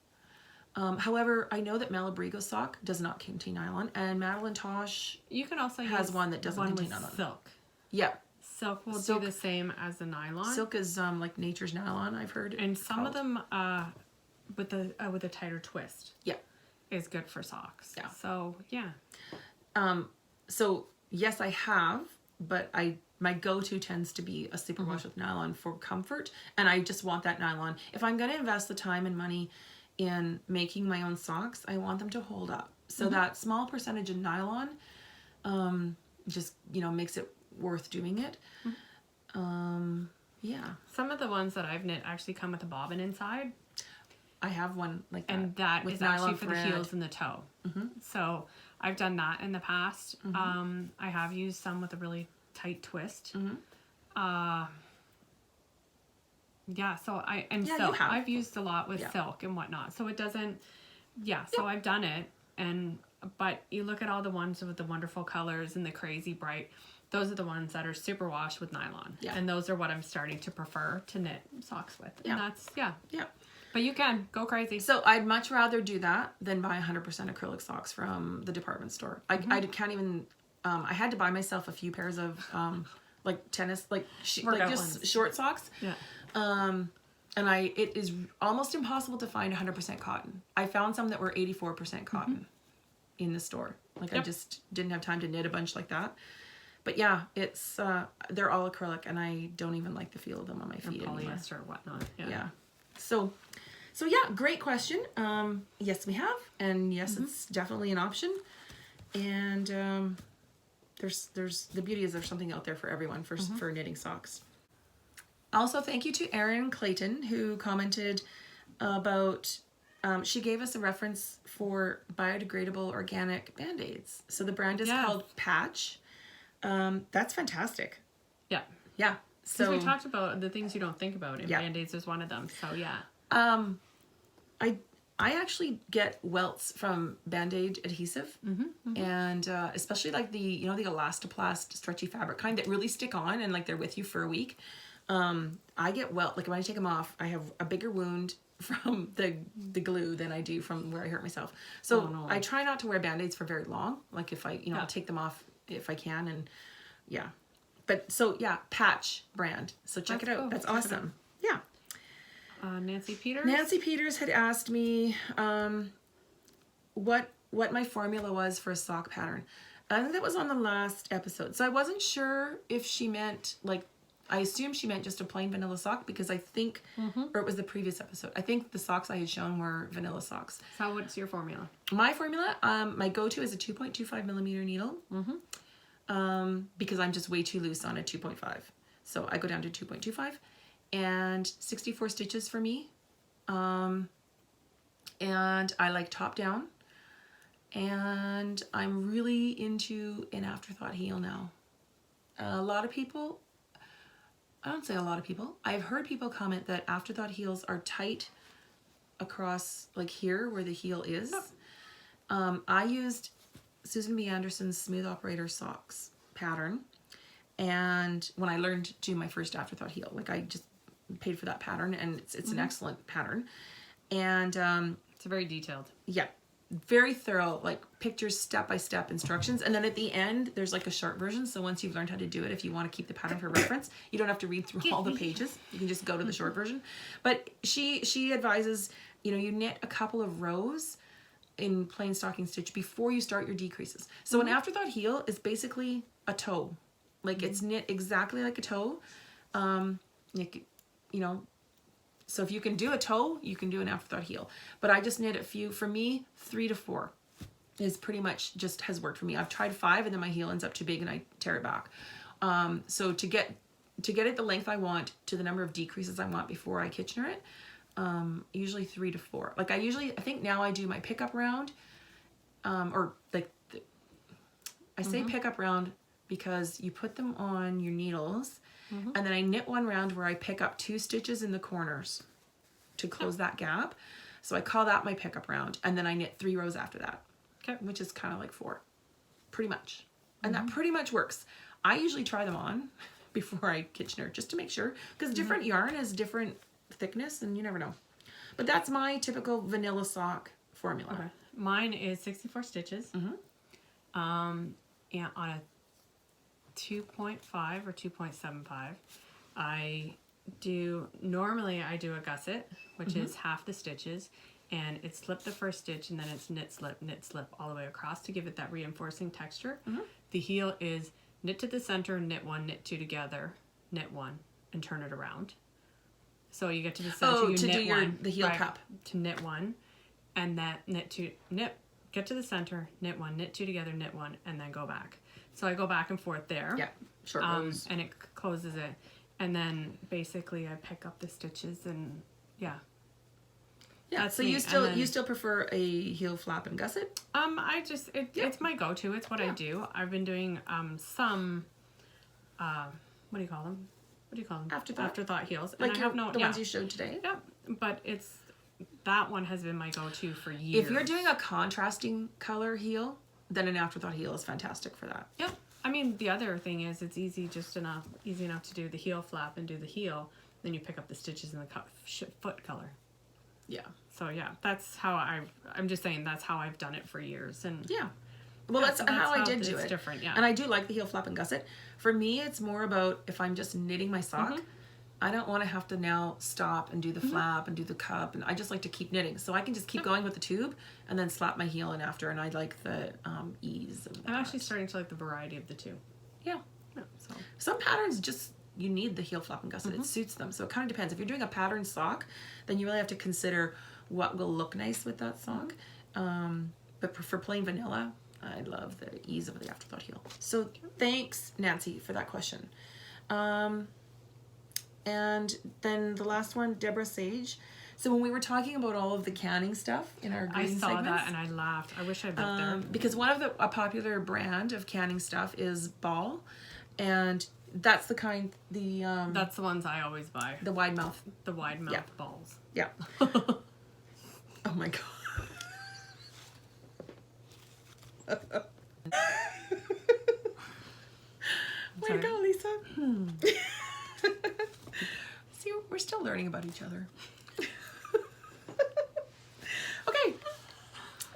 However, I know that Malabrigo sock does not contain nylon, and Madeline Tosh you can also has use one that doesn't contain nylon. Silk. Yeah. Silk will do the same as the nylon. Silk is like nature's nylon, I've heard. And some of them with a tighter twist. Yeah. Is good for socks. Yeah. So yeah. So yes, I have, but my go-to tends to be a superwash with nylon for comfort, and I just want that nylon. If I'm going to invest the time and money in making my own socks, I want them to hold up. So that small percentage of nylon just, makes it worth doing it. Yeah. Some of the ones that I've knit actually come with a bobbin inside. I have one like that. And that is actually for the heels and the toe. So I've done that in the past. I have used some with a really tight twist. Yeah, so silk. I've used a lot with silk and whatnot. So it doesn't, so I've done it. But you look at all the ones with the wonderful colors and the crazy bright, those are the ones that are super washed with nylon. Yeah. And those are what I'm starting to prefer to knit socks with. And that's, Yeah. But you can go crazy. So I'd much rather do that than buy 100% acrylic socks from the department store. I can't even, I had to buy myself a few pairs of tennis, just short socks. Yeah. And it is almost impossible to find 100% cotton. I found some that were 84% cotton in the store. I just didn't have time to knit a bunch like that. But yeah, it's they're all acrylic, and I don't even like the feel of them on my feet anymore. Polyester or whatnot. Yeah. So yeah, great question. Yes, we have, and yes, it's definitely an option. And there's the beauty is there's something out there for everyone for knitting socks. Also, thank you to Erin Clayton, who commented about, she gave us a reference for biodegradable organic Band-Aids. So the brand is called Patch. That's fantastic. Yeah. Yeah. So we talked about the things you don't think about, and Band-Aids is one of them. So yeah. I actually get welts from Band-Aid adhesive, and especially like the the Elastoplast stretchy fabric kind that really stick on and like they're with you for a week. I get welt, like when I take them off, I have a bigger wound from the glue than I do from where I hurt myself. So I try not to wear Band-Aids for very long. Like if I I'll take them off if I can, and But so Patch brand. So check it out. Cool. That's awesome. Yeah. Nancy Peters. Nancy Peters had asked me what my formula was for a sock pattern. I think that was on the last episode. So I wasn't sure if she meant like, I assumed she meant just a plain vanilla sock because I think, or it was the previous episode. I think the socks I had shown were vanilla socks. So what's your formula? My formula, my go-to is a 2.25 millimeter needle. Because I'm just way too loose on a 2.5. So I go down to 2.25 and 64 stitches for me. And I like top down. And I'm really into an afterthought heel now. A lot of people, I don't say a lot of people, I've heard people comment that afterthought heels are tight across like here where the heel is. I used Susan B. Anderson's Smooth Operator Socks pattern, and when I learned to do my first afterthought heel, like I just paid for that pattern, and it's an excellent pattern, and it's very detailed. Yeah, very thorough, like pictures, step-by-step instructions, and then at the end there's like a short version, so once you've learned how to do it, if you want to keep the pattern for reference, you don't have to read through all the pages, you can just go to the short version. But she advises, you knit a couple of rows in plain stocking stitch before you start your decreases. So an afterthought heel is basically a toe. Like it's knit exactly like a toe. So if you can do a toe, you can do an afterthought heel. But I just knit a few. For me, 3 to 4 is pretty much just has worked for me. I've tried 5 and then my heel ends up too big and I tear it back. So to get it the length I want to the number of decreases I want before I Kitchener it, usually 3 to 4. Like I think now I do my pickup round, or like I say pickup round because you put them on your needles, and then I knit one round where I pick up 2 stitches in the corners to close that gap. So I call that my pickup round, and then I knit 3 rows after that, which is kind of like 4, pretty much, and that pretty much works. I usually try them on before I Kitchener just to make sure, because different yarn has different thickness and you never know. But that's my typical vanilla sock formula. Okay. Mine is 64 stitches. And on a 2.5 or 2.75, normally I do a gusset, which is half the stitches, and it's slip the first stitch and then it's knit slip all the way across to give it that reinforcing texture. The heel is knit to the center, knit 1, knit 2 together, knit 1, and turn it around. So you get to the center, you knit one, the heel cup. To knit 1, and then knit 2, get to the center, knit 1, knit 2 together, knit 1, and then go back. So I go back and forth there. Yeah, short rows. And it closes it. And then basically I pick up the stitches and Yeah, that's so me. you still prefer a heel flap and gusset? It's my go-to. It's what I do. I've been doing some what do you call them? Afterthought heels. Like and I have the ones you showed today? Yeah, but that one has been my go-to for years. If you're doing a contrasting color heel, then an afterthought heel is fantastic for that. Yeah. I mean, the other thing is it's easy enough to do the heel flap and do the heel. Then you pick up the stitches in the foot color. Yeah. So yeah, that's how I'm just saying that's how I've done it for years. And yeah. Well, that's how I did do it. It's different, yeah. And I do like the heel flap and gusset. For me, it's more about if I'm just knitting my sock, I don't want to have to now stop and do the flap and do the cup, and I just like to keep knitting. So I can just keep going with the tube and then slap my heel in after, and I like the ease of that. I'm actually starting to like the variety of the two. Yeah. So some patterns just, you need the heel flap and gusset. It suits them. So it kind of depends. If you're doing a pattern sock, then you really have to consider what will look nice with that sock. But for plain vanilla, I love the ease of the afterthought heel. So thanks, Nancy, for that question. And then the last one, Deborah Sage. So when we were talking about all of the canning stuff in our green segments, I saw that and I laughed. I wish I'd been there. Because one of a popular brand of canning stuff is Ball, and that's the kind that's the ones I always buy. the wide mouth. The wide mouth balls. Yeah. Oh my god. Way to go, Lisa. See, we're still learning about each other. Okay.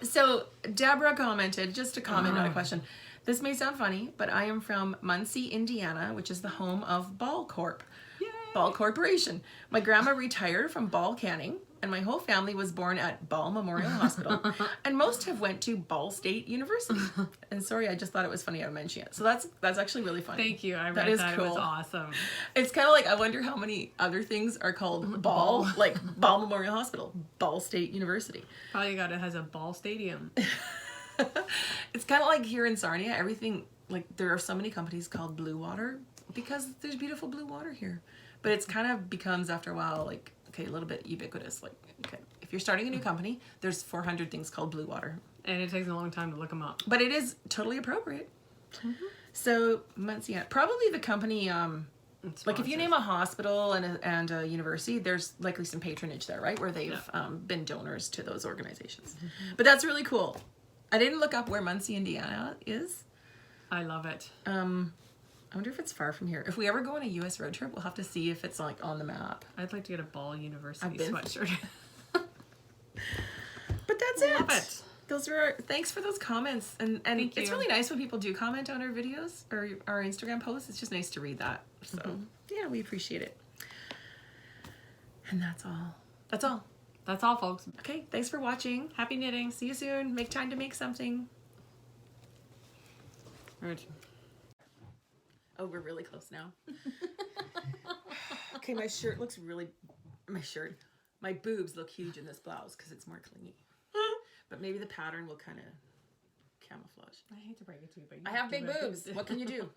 So Deborah commented, just a comment, not a question. This may sound funny, but I am from Muncie, Indiana, which is the home of Ball Corp. Yay. Ball Corporation. My grandma retired from Ball Canning, and my whole family was born at Ball Memorial Hospital, and most have went to Ball State University. And sorry, I just thought it was funny I mentioned it. So that's actually really funny. Thank you. I read That is that. cool. It was awesome. It's kind of like, I wonder how many other things are called Ball, like Ball Memorial Hospital, Ball State University. Probably has a ball stadium. It's kind of like here in Sarnia, everything, like there are so many companies called Blue Water because there's beautiful blue water here. But it's kind of becomes after a while like, okay, a little bit ubiquitous. Like, okay, if you're starting a new company, there's 400 things called Blue Water. And it takes a long time to look them up. But it is totally appropriate. So, Muncie, probably the company, like if you name a hospital and a university, there's likely some patronage there, right? Where they've been donors to those organizations. But that's really cool. I didn't look up where Muncie, Indiana is. I love it. I wonder if it's far from here. If we ever go on a U.S. road trip, we'll have to see if it's like on the map. I'd like to get a Ball University been- sweatshirt. But that's Love it. it. Those are thanks for those comments, and Thank it's you. really nice when people do comment on our videos or our Instagram posts. It's just nice to read that. So yeah, we appreciate it. And that's all. That's all. That's all, folks. Okay, thanks for watching. Happy knitting. See you soon. Make time to make something. All right. Oh, we're really close now. Okay, my shirt looks really. My boobs look huge in this blouse because it's more clingy. But maybe the pattern will kind of camouflage. I hate to break it to you, but I have big boobs. What can you do?